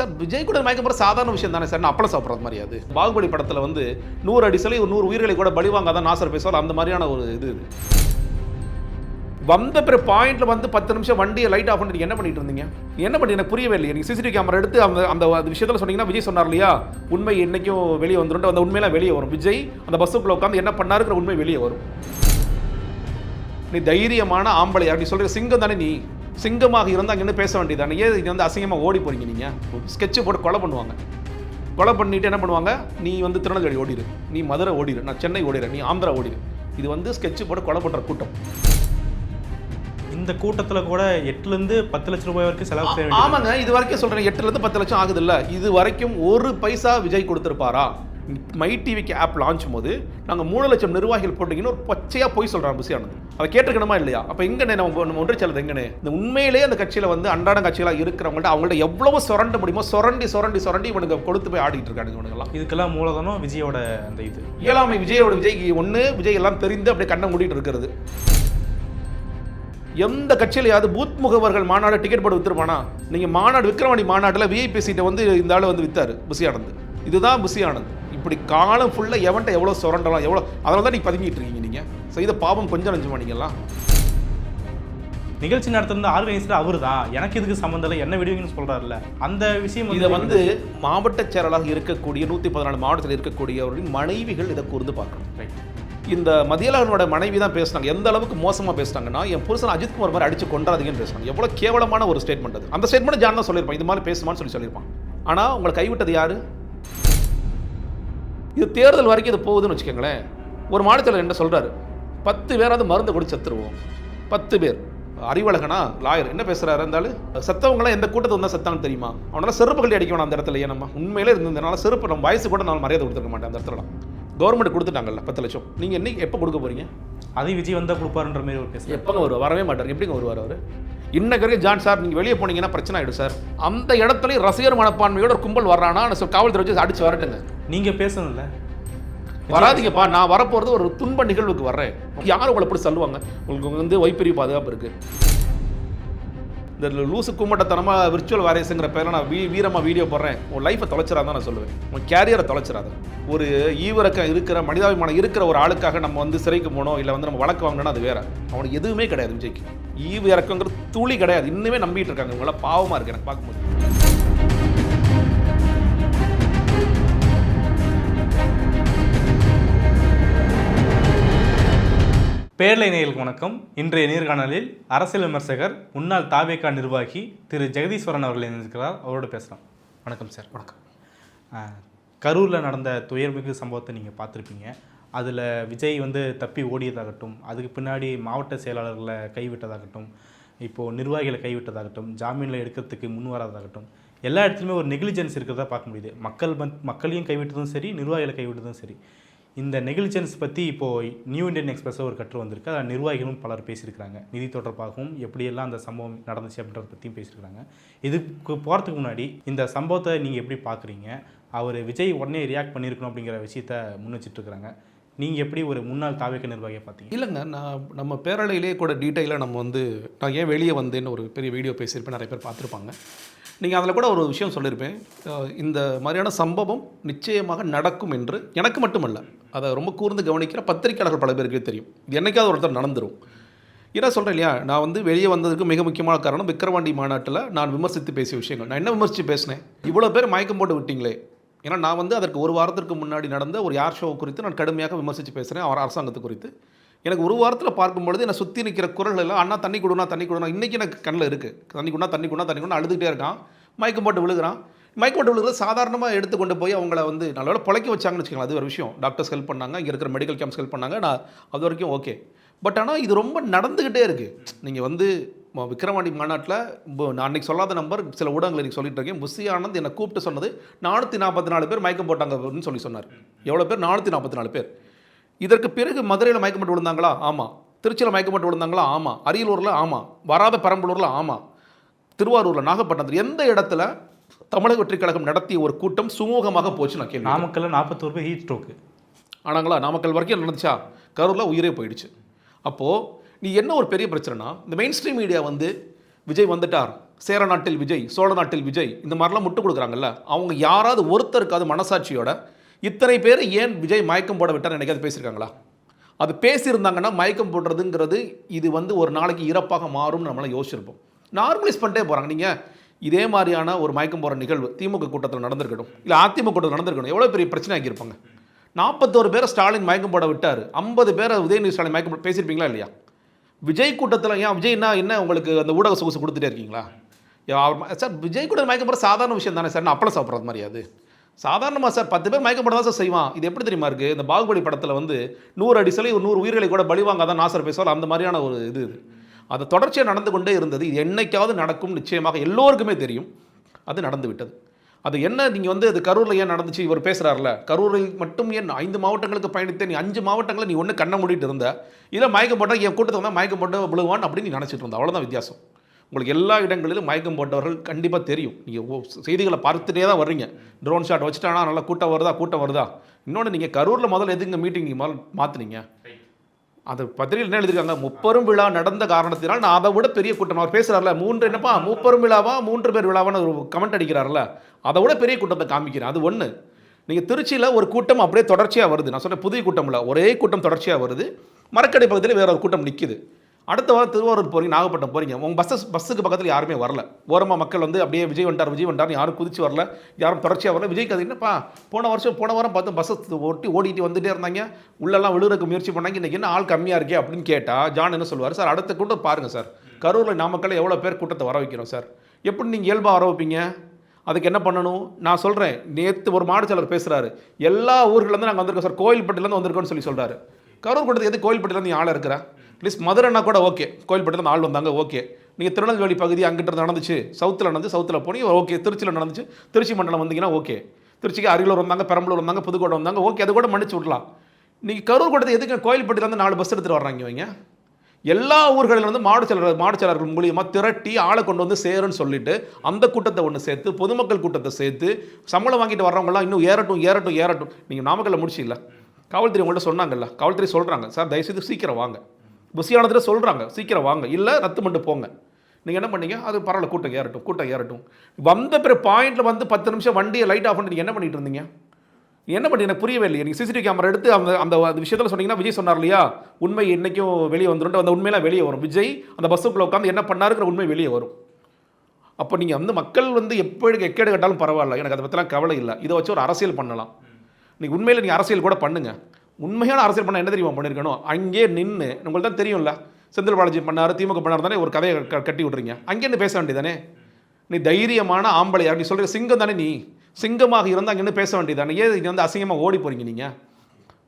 Sir Vijay கூட மயக்க போகிற சாதாரண விஷயம் தானே சார், நான் அப்பளம் சாப்பிட்றது மாதிரி. அது பாகுபலி படத்தில் வந்து 100 அடி சிலை 100 உயிர்களை கூட பலிவாங்காதான் நாசர் பேசுவார், அந்த மாதிரியான ஒரு இது. வந்த பிறகு பாயிண்ட்ல வந்து 10 நிமிஷம் வண்டியை லைட் ஆஃப் பண்ணிட்டு என்ன பண்ணிட்டு இருந்தீங்க? என்ன பண்ணி எனக்கு புரியவே இல்லையா? நீங்கள் சிசிடிவி கேமரா எடுத்து அந்த அந்த விஷயத்தில் சொன்னீங்கன்னா விஜய் சொன்னார் இல்லையா, உண்மை என்னைக்கும் வெளியே வந்துடும், அந்த உண்மையெல்லாம் வெளியே வரும். விஜய் அந்த பஸ்ஸுக்குள்ள உட்காந்து என்ன பண்ணாருங்கிற உண்மை வெளியே வரும். நீ தைரியமான ஆம்பளை, அப்படி சொல்ற சிங்கம் தானே, நீ சிங்கமாக இருந்தால் அங்கே பேச வேண்டியதானே, ஏன் இது வந்து அசிங்கமாக ஓடி போறீங்க? நீங்கள் ஸ்கெட்சு போட்டு கொலை பண்ணுவாங்க, கொலை பண்ணிட்டு என்ன பண்ணுவாங்க, நீ வந்து திருநெல்வேலி ஓடிடு, நீ மதுரை ஓடிடு, நான் சென்னை ஓடிடுறேன், நீ ஆந்திரா ஓடிடு. இது வந்து ஸ்கெட்சு போட்டு கொலை பண்ணுற கூட்டம். இந்த கூட்டத்தில் கூட 8லேருந்து 10 லட்சம் ரூபாய் வரைக்கும் செலவு செய்ய. ஆமாங்க, இது வரைக்கும் சொல்கிறேன், 8லேருந்து 10 லட்சம் ஆகுது இல்லை, இது வரைக்கும் ஒரு பைசா விஜய் கொடுத்துருப்பாரா? மை டிவிக்கு ஆப் லான்ச் போது நாங்கள் 3 லட்சம் நிர்வாகிகள் போட்டிங்கன்னு ஒரு பச்சையாக போய் சொல்கிறான் புசியானது. அதை கேட்டுக்கணுமா இல்லையா? அப்போ எங்கண்ணே நம்ம ஒன்றை செல்லுது எங்கண்ணே? இந்த உண்மையிலேயே அந்த கட்சியில் வந்து அன்றாட கட்சிகளாக இருக்கிறவங்கள்ட்ட அவங்கள்ட்ட எவ்வளவு சுரண்ட முடியுமோ சுரண்டி இவனுக்கு கொடுத்து போய் ஆடிட்டு இருக்காங்க இவனுங்கெல்லாம். இதுக்கெல்லாம் மூலதனம் விஜயோட அந்த இது இயலாமை. விஜய்க்கு ஒன்று, விஜய் எல்லாம் தெரிந்து அப்படியே கண்ணை மூடிட்டு இருக்கிறது. எந்த கட்சியிலையாவது பூத் முகவர்கள் மாநாடு டிக்கெட் போட்டு வித்துருப்பானா? நீங்கள் மாநாடு விக்ரவாணி மாநாட்டில் விஐபி சீட்டை வந்து இந்த ஆள் வந்து வித்தாரு புசியானந்த். இதுதான் புசியானந்த். இப்படி காலம் ஃபுல்லாக எவன்ட்ட எவ்வளோ சுரண்டலாம், எவ்வளோ, அதனால தான் நீங்கள் பதுங்கிட்டு இருக்கீங்க. நீங்கள் செய்த பாவம் கொஞ்சம் நஞ்சு பண்ணிக்கலாம். நிகழ்ச்சி நடத்துகிற ஆர்கனைசர் அவர் தான், எனக்கு இதுக்கு சம்மந்தம் இல்லை, என்ன விடுவீங்கன்னு சொல்கிறாருல்ல, அந்த விஷயம். இதை வந்து மாவட்ட செயலாளராக இருக்கக்கூடிய 114 மாவட்டத்தில் இருக்கக்கூடியவர்களின் மனைவிகள் இதை கூர்ந்து பார்க்கணும். ரைட். இந்த மதியழகனோட மனைவி தான் பேசினாங்க. எந்த அளவுக்கு மோசமாக பேசினாங்கன்னா, என் புருஷன் அஜித்குமார் மாதிரி அடிச்சு கொண்டாதீங்கன்னு பேசினாங்க. எவ்வளோ கேவலமான ஒரு ஸ்டேட்மெண்ட் அது. அந்த ஸ்டேட்மெண்ட் ஜான் தான் சொல்லியிருப்பான், இது மாதிரி பேசுமான்னு சொல்லியிருப்பான். ஆனால் உங்களை கைவிட்டது யாரு? இது தேர்தல் வரைக்கும் இது போகுதுன்னு வச்சுக்கோங்களேன். ஒரு மாநிலத்தில் என்ன சொல்கிறாரு, 10 பேராவது மருந்து கொடுத்து செத்துருவோம். 10 பேர். அறிவழகனா லாயர் என்ன பேசுகிறாரு இருந்தாலும், செத்தவங்களாம் எந்த கூட்டத்தை வந்தால் செத்தாங்கன்னு தெரியுமா? அவனால செருப்பு கட்டி அடிக்கணும் அந்த இடத்துல. ஏன் நம்ம உண்மையிலே இருந்ததுனால செருப்பு நம்ம வயசு கூட நான் மரியாதை கொடுத்துருக்க மாட்டேன் அந்த இடத்துல. கவர்மெண்ட் கொடுத்துட்டாங்கல்ல 10 லட்சம், நீங்கள் இன்னைக்கு எப்போ கொடுக்க போகிறீங்க? அதே விஜய் வந்தால் கொடுப்பாருன்ற மாதிரி ஒரு பேச. எப்போங்க வருவார்? வரவே மாட்டார். எப்படிங்க வருவார் அவர்? இன்னைக்கு வரைக்கும் ஜான் சார் நீங்கள் வெளியே போனீங்கன்னா பிரச்சனை ஆகிடும் சார். அந்த இடத்துலையும் ரசிகர் மனப்பான்மையோட ஒரு கும்பல் வர்றானா காவல்துறை வச்சு அடிச்சு வரட்டுங்க. நீங்கள் பேசணும்ல, வராதிங்கப்பா. நான் வரப்போகிறது ஒரு துன்ப நிகழ்வுக்கு வர்றேன். யாரும் உங்களை எப்படி சொல்லுவாங்க? உங்களுக்கு வந்து வைப்பெரிய பாதுகாப்பு இருக்குது. இந்த லூசு கும்மட்டத்தனமாக விர்ச்சுவல் வாரியஸுங்கிற பேரில் நான் வீரமாக வீடியோ போடுறேன். உன் லைஃப்பை தொலைச்சிடாதான் நான் சொல்லுவேன். உன் கேரியரை தொலைச்சிடாத. ஒரு ஈவிரக்கம் இருக்கிற மனிதாபிமானம் இருக்கிற ஒரு ஆளுக்காக நம்ம வந்து சிறைக்கு போனோம், இல்லை வந்து நம்ம வழக்கு வாங்கினோன்னா அது வேற. அவனுக்கு எதுவுமே கிடையாது விஜய்க்கு. ஈவு இறக்கங்கிறது துளி கிடையாது. இன்னுமே நம்பிட்டு இருக்காங்க. இவங்களாம் பாவமாக இருக்குது எனக்கு பார்க்கும்போது. பேரலை நேயர்களுக்கு வணக்கம். இன்றைய நேர்காணலில் அரசியல் விமர்சகர், முன்னாள் தாவேகா நிர்வாகி திரு ஜெகதீஸ்வரன் அவர்கள் இருக்கிறார். அவரோடு பேசலாம். வணக்கம் சார். வணக்கம். கரூரில் நடந்த துயர்மிகு சம்பவத்தை நீங்கள் பார்த்துருப்பீங்க. அதில் விஜய் வந்து தப்பி ஓடியதாகட்டும், அதுக்கு பின்னாடி மாவட்ட செயலாளர்களை கைவிட்டதாகட்டும், இப்போது நிர்வாகிகளை கைவிட்டதாகட்டும், ஜாமீனில் எடுக்கிறதுக்கு முன் வராதாகட்டும், எல்லா இடத்துலையுமே ஒரு நெக்லிஜென்ஸ் இருக்கிறதா பார்க்க முடியுது. மக்களையும் கைவிட்டதும் சரி, நிர்வாகிகளை கைவிட்டதும் சரி. இந்த நெகிழ்ச்சன்ஸ் பற்றி இப்போது நியூ இண்டியன் எக்ஸ்பிரஸில் ஒரு கட்டுரை வந்திருக்கு. அதில் நிர்வாகிகளும் பலர் பேசியிருக்கிறாங்க. நிதி தொடர்பாகவும் எப்படியெல்லாம் அந்த சம்பவம் நடந்துச்சு அப்படின்றத பற்றியும் பேசியிருக்கிறாங்க. இதுக்கு போகிறதுக்கு முன்னாடி இந்த சம்பவத்தை நீங்கள் எப்படி பார்க்குறீங்க? அவர் விஜய் உடனே ரியாக்ட் பண்ணியிருக்கணும் அப்படிங்கிற விஷயத்த முன் வச்சுட்ருக்குறாங்க. நீங்கள் எப்படி ஒரு முன்னாள் தாவேக நிர்வாகியை பார்த்தீங்க? இல்லைங்க, நம்ம பேரலையிலே கூட டீட்டெயிலாக நம்ம வந்து நான் ஏன் வெளியே வந்தேன்னு ஒரு பெரிய வீடியோ பேசியிருப்பேன். நிறைய பேர் பார்த்துருப்பாங்க. நீங்கள் அதில் கூட ஒரு விஷயம் சொல்லியிருப்பேன். இந்த மாதிரியான சம்பவம் நிச்சயமாக நடக்கும் என்று எனக்கு மட்டுமல்ல, அதை ரொம்ப கூர்ந்து கவனிக்கிற பத்திரிகையாளர்கள் பல பேருக்கு தெரியும். இது என்னைக்காவது ஒருத்தர் நடந்துடும். ஏன்னா சொல்கிறேன் இல்லையா, நான் வந்து வெளியே வந்ததுக்கு மிக முக்கியமான காரணம் விக்கிரவாண்டி மாநாட்டில் நான் விமர்சித்து பேசிய விஷயங்கள். நான் என்ன விமர்சித்து பேசினேன்? இவ்வளோ பேர் மயக்கம் போட்டு விட்டீங்களே. ஏன்னா நான் வந்து அதற்கு ஒரு வாரத்திற்கு முன்னாடி நடந்த ஒரு யார் ஷோ குறித்து நான் கடுமையாக விமர்சித்து பேசுகிறேன். அவர் அரசாங்கத்தை குறித்து எனக்கு ஒரு வாரத்தில் பார்க்கும்பொழுது என்னை சுற்றி நிற்கிற குரல் எல்லாம், அண்ணா தண்ணி கொடுனா இன்றைக்கி எனக்கு கண்ணில் இருக்குது. தண்ணி கொடுனா அழுதுகிட்டே இருக்கான், மயக்கம் போட்டு விழுகிறான். மயக்கம் போட்டு விழுகிறது சாதாரணமாக எடுத்து கொண்டு போய் அவங்கள வந்து நல்ல பிழைக்க வச்சாங்கன்னு வச்சுக்கலாம். அது ஒரு விஷயம். டாக்டர்ஸ் ஹெல்ப் பண்ணாங்க, இங்கே இருக்கிற மெடிக்கல் கேம்ப்ஸ் ஹெல்ப் பண்ணாங்க. நான் அது வரைக்கும் ஓகே. பட் ஆனால் இது ரொம்ப நடந்துக்கிட்டே இருக்குது. நீங்கள் வந்து விக்கிரவாண்டி மாநாட்டில் நான் அன்றைக்கி சொல்லாத நம்பர் சில ஊடகங்கள் எனக்கு சொல்லிட்டு இருக்கேன். புசி ஆனந்த் என்னை கூப்பிட்டு சொன்னது 444 பேர் மயக்கம் போட்டாங்க அப்படின்னு சொல்லி சொன்னார். எவ்வளோ பேர்? 444 பேர். இதற்கு பிறகு மதுரையில் மயக்கம் போட்டு விழுந்தாங்களா? ஆமாம். திருச்சியில் மயக்கம் போட்டு விழுந்தாங்களா? ஆமாம். அரியலூரில் ஆமாம். வராத பெரம்பலூரில் ஆமாம். திருவாரூரில், நாகப்பட்டினத்தில், எந்த இடத்துல தமிழக வெற்றிக் கழகம் நடத்திய ஒரு கூட்டம் சுமூகமாக போச்சு? நான் கேள்வி. நாமக்கல்ல 41 பேர் ஹீட் ஸ்ட்ரோக்கு ஆனாங்களா? நாமக்கல் வரைக்கும் நடந்துச்சா? கரூரில் உயிரே போயிடுச்சு. அப்போது நீ என்ன ஒரு பெரிய பிரச்சனைனா, இந்த மெயின் ஸ்ட்ரீம் மீடியா வந்து விஜய் வந்துட்டார், சேர நாட்டில் விஜய், சோழ நாட்டில் விஜய், இந்த மாதிரிலாம் முட்டு கொடுக்குறாங்கல்ல, அவங்க யாராவது ஒருத்தருக்காவது மனசாட்சியோட இத்தனை பேர் ஏன் விஜய் மயக்கம் போட விட்டார் என்னைக்காவது பேசியிருக்காங்களா? அது பேசியிருந்தாங்கன்னா மயக்கம் போடுறதுங்கிறது இது வந்து ஒரு நாளைக்கு இறப்பாக மாறும்னு நம்மளாம் யோசிச்சிருப்போம். நார்மலைஸ் பண்ணிட்டே போகிறாங்க. நீங்கள் இதே மாதிரியான ஒரு மயக்கம் போகிற நிகழ்வு திமுக கூட்டத்தில் நடந்திருக்கட்டும், இல்லை அதிமுக கூட்டத்தில் நடந்திருக்கணும், எவ்வளோ பெரிய பிரச்சனை ஆக்கியிருப்பாங்க. 41 பேரை ஸ்டாலின் மயக்கம் போட விட்டார், 50 பேரை உதயநிதி ஸ்டாலின் மயக்கம் போட பேசியிருப்பீங்களா இல்லையா? விஜய் கூட்டத்தில் ஏன் விஜய்னா என்ன உங்களுக்கு அந்த ஊடக சொகுசு கொடுத்துட்டே இருக்கீங்களா? சார் விஜய் கூட மயக்கம் போட சாதாரண விஷயம் தானே சார், நான் அப்பளம் சாப்பிட்றது மாதிரி அது சாதாரணமாக சார் 10 பேர் மயக்கம் போட தான் சார் செய்வான். இது எப்படி தெரியுமா இருக்குது? இந்த பாகுபலி படத்தில் வந்து 100 அடி சிலை 100 உயிர்களை கூட பலிவாங்க தான் நாசர் பேசுவார், அந்த மாதிரியான ஒரு இது. அது தொடர்ச்சியாக நடந்து கொண்டே இருந்தது. இது என்னைக்காவது நடக்கும், நிச்சயமாக எல்லோருக்குமே தெரியும். அது நடந்து விட்டது. அது என்ன நீங்கள் வந்து அது கரூரில் ஏன் நடந்துச்சு இவர் பேசுகிறார்ல, கரூரில் மட்டும் ஏன் 5 மாவட்டங்களுக்கு பயணித்தேன், நீ 5 மாவட்டங்களில் நீ ஒன்று கண்ணை மூடிட்டு இருந்த, இல்லை மயக்கம் போட்டால் என் கூட்டத்தை வந்தால் மயக்கம் போட்டு விழுவான் அப்படின்னு நீ நினச்சிட்டு இருந்த, அவ்வளோதான் வித்தியாசம். உங்களுக்கு எல்லா இடங்களிலும் மயக்கம் போட்டவர்கள் கண்டிப்பாக தெரியும். நீங்கள் செய்திகளை பார்த்துட்டே தான் வர்றீங்க. ட்ரோன் ஷாட் வச்சுட்டானா நல்லா கூட்டம் வருதா. இன்னொன்று நீங்கள் கரூரில் முதல்ல எதுங்க மீட்டிங் நீங்கள் முதல்ல மாற்றினீங்க? அது பத்திரிகையில் என்ன எழுதிருக்காங்க, முப்பெரும் விழா நடந்த காரணத்தினால் நான் அதை விட பெரிய கூட்டம், அவர் பேசுகிறார்ல 3 என்னப்பா முப்பெரும் விழாவா 3 பேர் விழாவான்னு ஒரு கமெண்ட் அடிக்கிறார்ல, அதை விட பெரிய கூட்டத்தை காமிக்கிறேன். அது ஒன்று. நீங்கள் திருச்சியில் ஒரு கூட்டம் அப்படியே தொடர்ச்சியாக வருது, நான் சொன்னேன் புதிய கூட்டம் இல்லை, ஒரே கூட்டம் தொடர்ச்சியாக வருது. மரக்கடை பக்கத்தில் வேற ஒரு கூட்டம் நிற்கிது. அடுத்த வாரம் திருவாரூர் போகிறீங்க, நாகப்பட்டினம் போகிறீங்க, உங்கள் பஸ்ஸுக்கு பக்கத்தில் யாருமே வரல. ஓரமாக மக்கள் வந்து அப்படியே விஜய் வந்துட்டார் யாரும் குதிச்சு வரல, யாரும் தொடர்ச்சியாக வரல. விஜய்க்கு அது என்னப்பா போன வாரம் பார்த்து பஸ்ஸை ஓடிட்டு வந்துட்டே இருந்தாங்க, உள்ளெல்லாம் விழுறதுக்கு முயற்சி பண்ணாங்க, இன்றைக்கி என்ன ஆள் கம்மியாக இருக்கே அப்படின்னு கேட்டால் ஜான் என்ன சொல்லுவார், சார் அடுத்த கூட்டம் பாருங்கள் சார், கரூரில் நாமக்கல்ல எவ்வளோ பேர் கூட்டத்தை வர வைக்கிறோம் சார், எப்படி நீங்கள் இயல்பாக வர வைப்பீங்க? அதுக்கு என்ன பண்ணணும்? நான் சொல்கிறேன், நேற்று ஒரு மாடுச்சலர் பேசுகிறாரு, எல்லா ஊர்கள்லேருந்து நாங்கள் வந்திருக்கோம் சார், கோயில்பட்டிலேருந்து வந்திருக்கோன்னு சொல்கிறாரு. கரூர் கூட்டத்துக்கு எது கோயில்பட்டிலேருந்து ஆள் இருக்கிறா? அட்லீஸ்ட் மதுரைனா கூட ஓகே, கோயில்பட்டியில் ஆள் வந்தாங்க ஓகே. நீங்கள் திருநெல்வேலி பகுதி அங்கிட்ட நடந்துச்சு, சவுத்தில் போனீங்க ஓகே, திருச்சியில் நடந்துச்சு, திருச்சி மண்டலம் வந்தீங்கன்னா ஓகே, திருச்சிக்கு அரியலூர் வந்தாங்க, பெரம்பலூர் வந்தாங்க, புதுக்கோட்டை வந்தாங்க ஓகே, அது கூட மன்னிச்சு விடலாம். நீங்கள் கரூர் கூட்டத்தை எதுக்கு கோயில்பட்டிலேருந்து 4 பஸ் எடுத்துகிட்டு வர்றாங்க வைங்க? எல்லா ஊர்களிலிருந்து மாடுச்சலர்கள் மூலியமாக திரட்டி ஆளை கொண்டு வந்து சேருன்னு சொல்லிட்டு அந்த கூட்டத்தை ஒன்று சேர்த்து பொதுமக்கள் கூட்டத்தை சேர்த்து சம்பளம் வாங்கிட்டு வர்றவங்களாம் இன்னும் ஏறட்டும். நீங்கள் நாமக்கல்ல முடிச்சில்ல, காவல்துறை உங்கள்கிட்ட சொன்னாங்கல்ல, காவல்துறை சொல்கிறாங்க சார் தயவுசெய்து சீக்கிரம் வாங்க, புசியானத்தில் சொல்கிறாங்க சீக்கிரம் வாங்க, இல்லை ரத்து பண்ணிட்டு போங்க. நீங்கள் என்ன பண்ணீங்க? அது பரவாயில்ல, கூட்டம் ஏறட்டும். வந்த பிற பாயிண்டில் வந்து 10 நிமிஷம் வண்டியை லைட் ஆஃப் பண்ணி நீங்கள் என்ன பண்ணிட்டு இருந்தீங்க? என்ன பண்ணி எனக்கு புரியவே இல்லையா? நீங்கள் சிசிடிவி கேமரா எடுத்து அந்த விஷயத்தில் சொன்னீங்கன்னா விஜய் சொன்னார் இல்லையா, உண்மை என்றைக்கும் வெளியே வந்துடும், அந்த உண்மையெல்லாம் வெளியே வரும். விஜய் அந்த பஸ்ஸுக்குள்ளே உட்காந்து என்ன பண்ணாருங்கிற உண்மை வெளியே வரும். அப்போ நீங்கள் வந்து மக்கள் வந்து எப்போ எக்கேடு கட்டாலும் பரவாயில்ல, எனக்கு அதை பற்றிலாம் கவலை இல்லை, இதை வச்சு ஒரு அரசியல் பண்ணலாம். நீங்கள் உண்மையில் நீங்கள் அரசியல் கூட பண்ணுங்கள். உண்மையான அரசியல் பண்ண என்ன தெரியுமா பண்ணியிருக்கணும்? அங்கே நின்று உங்களுக்கு தான் தெரியும்ல, செந்தில் பாலாஜி பண்ணார், திமுக பண்ணார் தானே, ஒரு கதையை கட்டி விட்றீங்க. அங்கேருந்து பேச வேண்டியதானே? நீ தைரியமான ஆம்பளையா, நீ சொல்கிற சிங்கம் தானே, நீ சிங்கமாக இருந்தால் அங்கேருந்து பேச வேண்டியதானே? ஏன் இது வந்து அசிங்கமாக ஓடி போகிறீங்க நீங்கள்?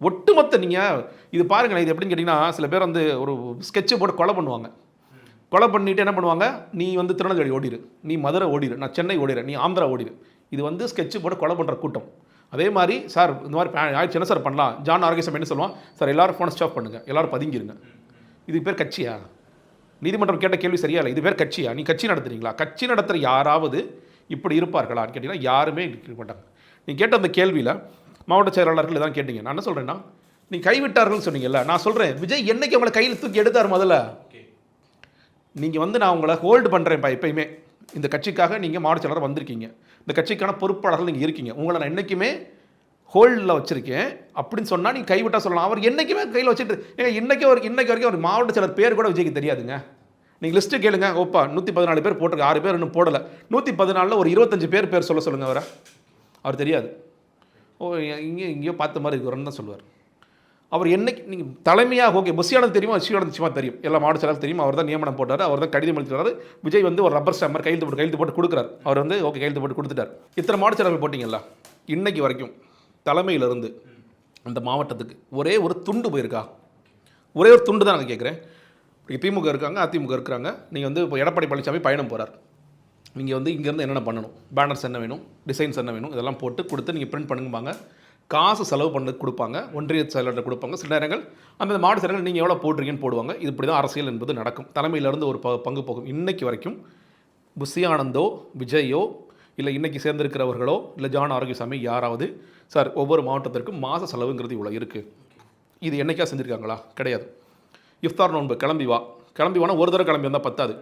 ஒட்டுமொத்த நீங்கள் இது பாருங்கள், இது எப்படின்னு கேட்டிங்கன்னா, சில பேர் வந்து ஒரு ஸ்கெட்சு போட்டு கொலை பண்ணுவாங்க. கொலை பண்ணிவிட்டு என்ன பண்ணுவாங்க, நீ வந்து திருநெல்வேலி ஓடிடு, நீ மதுரை ஓடிடு, நான் சென்னை ஓடிடு, நீ ஆந்திரா ஓடிடு. இது வந்து ஸ்கெட்சு போட்டு கொலை பண்ணுற கூட்டம். அதே மாதிரி சார் இந்த மாதிரி ஆயிடுச்சு என்ன சார் பண்ணலாம்? ஜான் ஆரோக்கியம் என்ன சொல்லுவான், சார் எல்லோரும் ஃபோனை ஸ்டாப் பண்ணுங்கள், எல்லோரும் பதுங்கிருங்க. இதுக்கு பேர் கட்சியா? நீதிமன்றம் கேட்ட கேள்வி சரியா இல்லை, இது பேர் கட்சியா? நீ கட்சி நடத்துறீங்களா? கட்சி நடத்துகிற யாராவது இப்படி இருப்பார்களான்னு கேட்டிங்கன்னா யாருமே இருக்க மாட்டாங்க. நீ கேட்ட அந்த கேள்வியில் மாவட்ட செயலாளர்கள் இதான் கேட்டீங்க. நான் என்ன சொல்கிறேன்னா, நீ கைவிட்டார்கள்னு சொன்னீங்கல்ல, நான் சொல்கிறேன் விஜய் என்னைக்கு அவங்களை கையில் தூக்கி எடுத்தார் முதல்ல? நீங்கள் வந்து நான் உங்களை ஹோல்டு பண்ணுறேன்ப்பா எப்பயுமே, இந்த கட்சிக்காக நீங்கள் மாவட்ட செயலாளர் வந்திருக்கீங்க, இந்த கட்சிக்கான பொறுப்பாளர்கள் நீங்கள் இருக்கீங்க, உங்களை நான் என்றைக்குமே ஹோல்டில் வச்சுருக்கேன் அப்படின்னு சொன்னால் நீங்கள் கைவிட்டால் சொல்லலாம். அவர் என்றைக்குமே கையில் வச்சுட்டு ஏங்க இன்னைக்கு வரைக்கும் அவர் மாவட்ட செயலர் பேர் கூட விஜய்க்கு தெரியாதுங்க. நீங்கள் லிஸ்ட்டு கேளுங்க, ஓப்பா 114 பேர் போட்டிருக்கு, 6 பேர் இன்னும் போடலை, 114 ஒரு 25 பேர் சொல்லுங்கள் அவரை, அவர் தெரியாது. இங்கேயோ பார்த்த மாதிரி இருக்கிறன்னு தான் சொல்லுவார். அவர் என்னைக்கு நீங்கள் தலைமையாக ஓகே புஷியானது தெரியுமா, விஷயம் நிச்சயமாக தெரியும், எல்லா மாவட்ட செயலாளர் தெரியும், அவர் தான் நியமனம் போட்டார், அவர் தான் கடிதம் எழுத்துறாரு. விஜய் வந்து ஒரு ரப்பர் ஸ்டாம்பர் கையெழுத்து போட்டு கொடுக்குறாரு, அவர் வந்து ஓகே கையெழுத்து போட்டு கொடுத்துட்டார். இத்தனை மாவட்ட செயலாளர் போட்டிங்கல்ல, இன்னைக்கு வரைக்கும் தலைமையிலிருந்து அந்த மாவட்டத்துக்கு ஒரே ஒரு துண்டு போயிருக்கா? ஒரே ஒரு துண்டு தான் நான் கேட்குறேன். திமுக இருக்காங்க, அதிமுக இருக்கிறாங்க, நீங்கள் வந்து இப்போ எடப்பாடி பழனிசாமி பயணம் போகிறார், நீங்கள் வந்து இங்கேருந்து என்னென்ன பண்ணணும், பேனர்ஸ் என்ன வேணும், டிசைன்ஸ் என்ன வேணும், இதெல்லாம் போட்டு கொடுத்து நீங்கள் பிரிண்ட் பண்ணுங்கம்பாங்க, காசு செலவு பண்ணி கொடுப்பாங்க, ஒன்றிய செயலாளர் கொடுப்பாங்க, சில நேரங்கள் அந்த மாவட்ட செயலாளர்கள் நீங்கள் எவ்வளோ போடுறீங்கன்னு போடுவாங்க. இது இப்படி தான் அரசியல் என்பது நடக்கும். தலைமையிலேருந்து ஒரு பங்கு போகும். இன்றைக்கு வரைக்கும் புஷி ஆனந்தோ விஜயோ இல்லை இன்றைக்கி சேர்ந்திருக்கிறவர்களோ இல்லை ஜான் ஆரோக்கியசாமி யாராவது சார் ஒவ்வொரு மாவட்டத்திற்கும் மாத செலவுங்கிறது இவ்வளோ இருக்குது, இது என்றைக்கா செஞ்சுருக்காங்களா? கிடையாது. இஃப்தார் நோன்பு கிளம்பி வானா ஒரு தடவை கிளம்பி வந்தால் பத்தாது,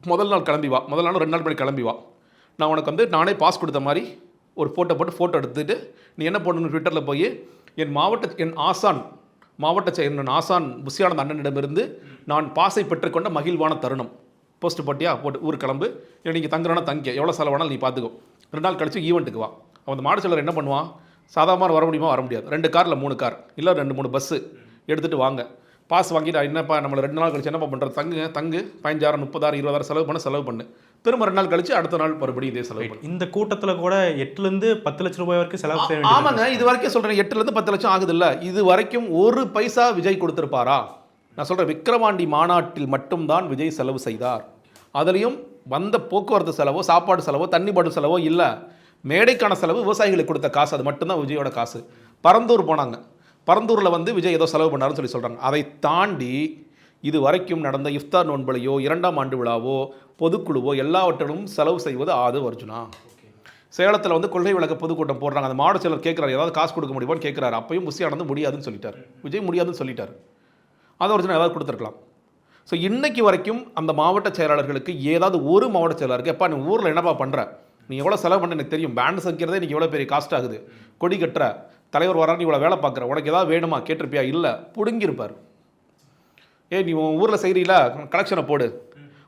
முதல் நாள் கிளம்பி வா, முதல் நாள் 2 நாள் முன்னாடி கிளம்பி வா, நான் உனக்கு வந்து நானே பாஸ் கொடுத்த மாதிரி ஒரு ஃபோட்டோ எடுத்துட்டு நீ என்ன பண்ணணும், ட்விட்டரில் போய் என் ஆசான் புஷி ஆனந்த் அண்ணனிடமிருந்து நான் பாஸை பெற்றுக்கொண்ட மகிழ்வான தருணம் போஸ்ட் போட்டியா, போட்டு ஊர் கிளம்பு, இல்லை நீங்கள் தங்குறனா தங்க, எவ்வளோ செலவானாலும் நீ பார்த்துக்கோ, 2 நாள் கழிச்சு ஈவெண்ட்டுக்கு வா. அவன் அந்த மாடு செலவர் என்ன பண்ணுவான், சாதாரணமாக வர முடியுமா, வர முடியாது, 2 கார் இல்லை 3 கார் இல்லை 2-3 பஸ்ஸு எடுத்துகிட்டு வாங்க, பாஸ் வாங்கிட்டு என்னப்பா நம்மளை 2 நாள் கழிச்சு என்னப்பா பண்ணுறது, தங்கு 15,000 30,000 20,000 செலவு பண்ணு, திரும்ப 2 நாள் கழிச்சு அடுத்த நாள் மறுபடியும் இதே செலவு பண்ணு. இந்த கூட்டத்தில் கூட 8லேருந்து 10 லட்சம் ரூபாய் வரைக்கும் செலவு செய்ய வேண்டியது. ஆமாங்க, இது வரைக்கும் சொல்கிறேன் 8லேருந்து 10 லட்சம் ஆகுது இல்லை, இது வரைக்கும் 1 பைசா விஜய் கொடுத்துருப்பாரா? நான் சொல்கிறேன், விக்கிரவாண்டி மாநாட்டில் மட்டும்தான் விஜய் செலவு செய்தார். அதுலேயும் வந்த போக்குவரத்து செலவோ, சாப்பாடு செலவோ, தண்ணி பாட்டு செலவோ இல்லை, மேடைக்கான செலவு, விவசாயிகளுக்கு கொடுத்த காசு, அது மட்டும்தான் விஜயோட காசு. பரந்தூர் போனாங்க, பரந்தூரில் வந்து விஜய் ஏதோ செலவு பண்ணாருன்னு சொல்லி சொல்கிறாங்க. அதை தாண்டி இது வரைக்கும் நடந்த இஃப்தார் நோன்பலையோ 2ஆம் ஆண்டு விழாவோ பொதுக்குழுவோ எல்லாவற்றிலும் செலவு செய்வது ஆது அர்ஜுனா. சேலத்தில் வந்து கொள்கை விளக்க பொதுக்கூட்டம் போடுறாங்க, அந்த மாவட்ட செயலர் கேட்குறாரு ஏதாவது காசு கொடுக்க முடியுமான்னு கேட்குறாரு, அப்பையும் புஷி ஆனந்த் முடியாதுன்னு சொல்லிட்டார், விஜய் முடியாதுன்னு சொல்லிட்டார். ஆது அர்ஜுனா ஏதாவது கொடுத்துருக்கலாம். ஸோ இன்னைக்கு வரைக்கும் அந்த மாவட்ட செயலாளர்களுக்கு ஏதாவது ஒரு மாவட்ட செயலாளருக்கு, எப்பா நீ ஊரில் என்னப்பா பண்ணுற, நீ எவ்வளோ செலவு பண்ண எனக்கு தெரியும், பேண்ட் சமைக்கிறதே இன்றைக்கி எவ்வளோ பெரிய காஸ்ட் ஆகுது, கொடி கட்டுற, தலைவர் வரான்னு இவ்வளோ வேலை பார்க்குற, உனக்கு ஏதாவது வேணுமா கேட்டிருப்பியா, இல்லை புடுங்கியிருப்பார். நீ உன் ஊரில் செய்கிறீல, கலெக்ஷனை போடு,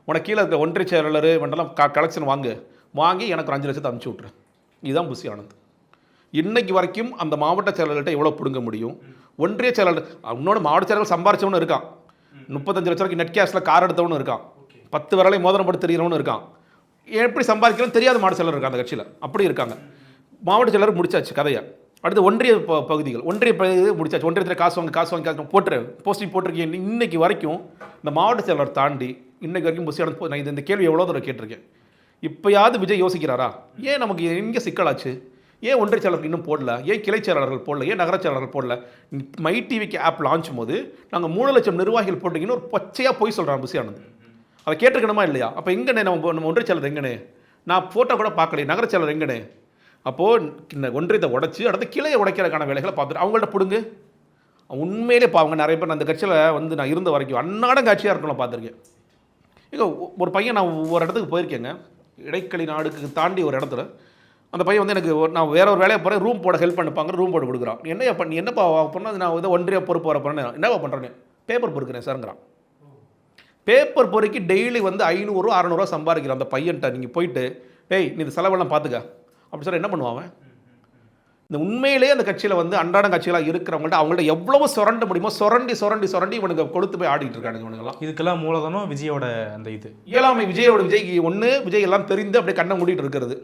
உனக்கு கீழே இருக்க ஒன்றிய செயலாளர் மண்டலம் கலெக்ஷன் வாங்கி எனக்கு ஒரு 5 லட்சத்தை அனுப்பிச்சி விட்ரு. இதுதான் புஷி ஆனந்த். இன்னைக்கு வரைக்கும் அந்த மாவட்ட செயலாளர்கிட்ட எவ்வளோ பிடுங்க முடியும்? ஒன்றிய செயலாளர், இன்னொன்று மாவட்ட செயலாளர் சம்பாரிச்சவனு இருக்கான், 35 லட்ச ரூபாய்க்கு நெட் கேஷில் கார் எடுத்தவனு இருக்கான், 10 விரலை மோதிரம் போட்டு தெரியறவனு இருக்கான், எப்படி சம்பாதிக்கணும்னு தெரியாத மாவட்ட செயலர் இருக்காங்க அந்த கட்சியில், அப்படி இருக்காங்க. மாவட்ட செயலர் முடிச்சாச்சு கதையை. அடுத்து ஒன்றிய பகுதிகள், ஒன்றிய பகுதி முடிச்சாச்சு, ஒன்றியத்தில் காசு வாங்கி போஸ்டிங் போட்டிருக்கேன். இன்னைக்கு வரைக்கும் இந்த மாவட்ட செயலர் தாண்டி இன்னைக்கு வரைக்கும் புஷி ஆனந்த் நான் இந்த கேள்வி எவ்வளோ தூரம் கேட்டிருக்கேன். இப்போயாவது விஜய் யோசிக்கிறாரா, ஏன் நமக்கு எங்கே சிக்கலாச்சு, ஏன் ஒன்றிய செயலாளர்கள் இன்னும் போடல, ஏன் கிளை செயலாளர்கள் போடல, ஏன் நகர செயலாளர்கள் போடல? மை டிவிக்கு ஆப் லான்ச் போது நாங்கள் 3 லட்சம் நிர்வாகிகள் போட்டிங்கன்னு ஒரு பச்சையாக போய் சொல்கிறான் புஷி ஆனந்த். அதை கேட்டிருக்கணுமா இல்லையா? அப்போ எங்கண்ணே நம்ம ஒன்றிய செயலர் எங்கண்ணே, நான் ஃபோட்டோ கூட பார்க்கலையே, நகர செயலர் எங்கண்ணே? அப்போது இந்த ஒன்றியத்தை உடச்சி அடுத்த கிளையை உடைக்கிறதுக்கான வேலைகளை பார்த்துட்டு அவங்கள்ட்ட பிடுங்கு. உண்மையிலே அவங்க நிறைய பேர் அந்த கட்சியில் வந்து நான் இருந்த வரைக்கும் அன்னாடம் காட்சியாக இருக்கணும் பார்த்துருக்கேன். இங்கே ஒரு பையன், நான் ஒரு இடத்துக்கு போயிருக்கேங்க, இடைக்களி நாடுக்கு தாண்டி ஒரு இடத்துல, அந்த பையன் வந்து எனக்கு நான் வேற ஒரு வேலையை போகிறேன், ரூம் போட ஹெல்ப் பண்ணிப்பாங்க, ரூம் போட்டு கொடுக்குறான். என்னப்பா பண்ணால் நான் வந்து ஒன்றிய பொறுப்பு வர போகிறேன்னு, என்னப்பா பண்ணுறேன்னு, பேப்பர் பொறுக்கிறேன் சார்ங்கிறான். பேப்பர் பொறுக்கி டெய்லி வந்து 500-600 சம்பாதிக்கிறான் அந்த பையன்ட்ட. நீங்கள் போயிட்டு டேய் நீ இந்த செலவெல்லாம் பார்த்துக்க அப்படி சொல்ல என்ன பண்ணுவாங்க? இந்த உண்மையிலேயே அந்த கட்சியில் வந்து அன்றாட கட்சிகளாக இருக்கிறவங்கள்ட்ட அவங்கள்ட்ட எவ்வளவு சுரண்ட முடியுமோ சுரண்டி இவனுக்கு கொடுத்து போய் ஆடிட்டு இருக்கானுங்க இவனுங்கெல்லாம். இதுக்கெல்லாம் மூலதனம் விஜயோட அந்த இது இயலாமை. விஜய் எல்லாம் தெரிந்து அப்படியே கண்ணை மூடிட்டு இருக்கிறது.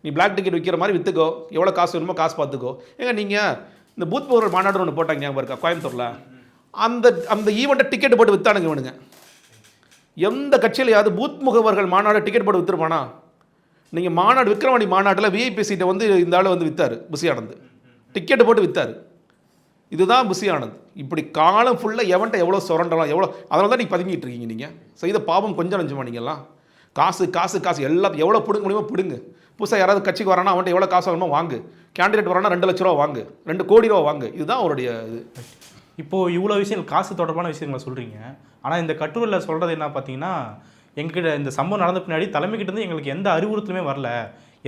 நீ பிளாக் டிக்கெட் விற்கிற மாதிரி விற்றுக்கோ, எவ்வளோ காசு வேணுமோ காசு பார்த்துக்கோ. ஏங்க நீங்கள் இந்த பூத் பவர் மாநாடு ஒன்று போட்டாங்க ஞாபகம் இருக்கா கோயம்புத்தூரில்? அந்த ஈவெண்ட்டை டிக்கெட் போட்டு விற்றானுங்க இவனுங்க. எந்த கட்சியிலையாவது பூத் முகவர்கள் மாநாடு டிக்கெட் போட்டு விற்றுருப்பானா? நீங்கள் மாநாடு விக்ரவாணி மாநாட்டில் விஐபி சீட்டை வந்து இந்த ஆள் வந்து விற்றார் புஷி ஆனந்த், டிக்கெட்டு போட்டு விற்றார். இதுதான் புஷி ஆனந்த். இப்படி காலம் ஃபுல்லாக எவன்ட்ட எவ்வளோ சுரண்டலாம், எவ்வளோ, அதனால தான் நீங்கள் பதுங்கிட்டு இருக்கீங்க. நீங்கள் செய்த பாவம் கொஞ்சம் நஞ்சமா நீங்கள்லாம். காசு காசு காசு எல்லாத்தையும் எவ்வளோ பிடுங்க முடியுமோ பிடுங்க. புதுசாக யாராவது கட்சிக்கு வரானா அவன்கிட்ட எவ்வளோ காசு வாங்கணுமோ வாங்கு. கேண்டிடேட் வரானா 2 லட்ச ரூபா வாங்கு, 2 கோடி ரூபா வாங்கு. இதுதான் அவருடைய இது. இப்போது இவ்வளோ விஷயங்கள் காசு தொடர்பான விஷயங்களை சொல்கிறீங்க. ஆனால் இந்த கட்டுரையில் சொல்கிறது என்ன பார்த்தீங்கன்னா, எங்ககிட்ட இந்த சம்பவம் நடந்த பின்னாடி தலைமைக்கிட்டேருந்து எங்களுக்கு எந்த அறிவுறுத்தலுமே வரல,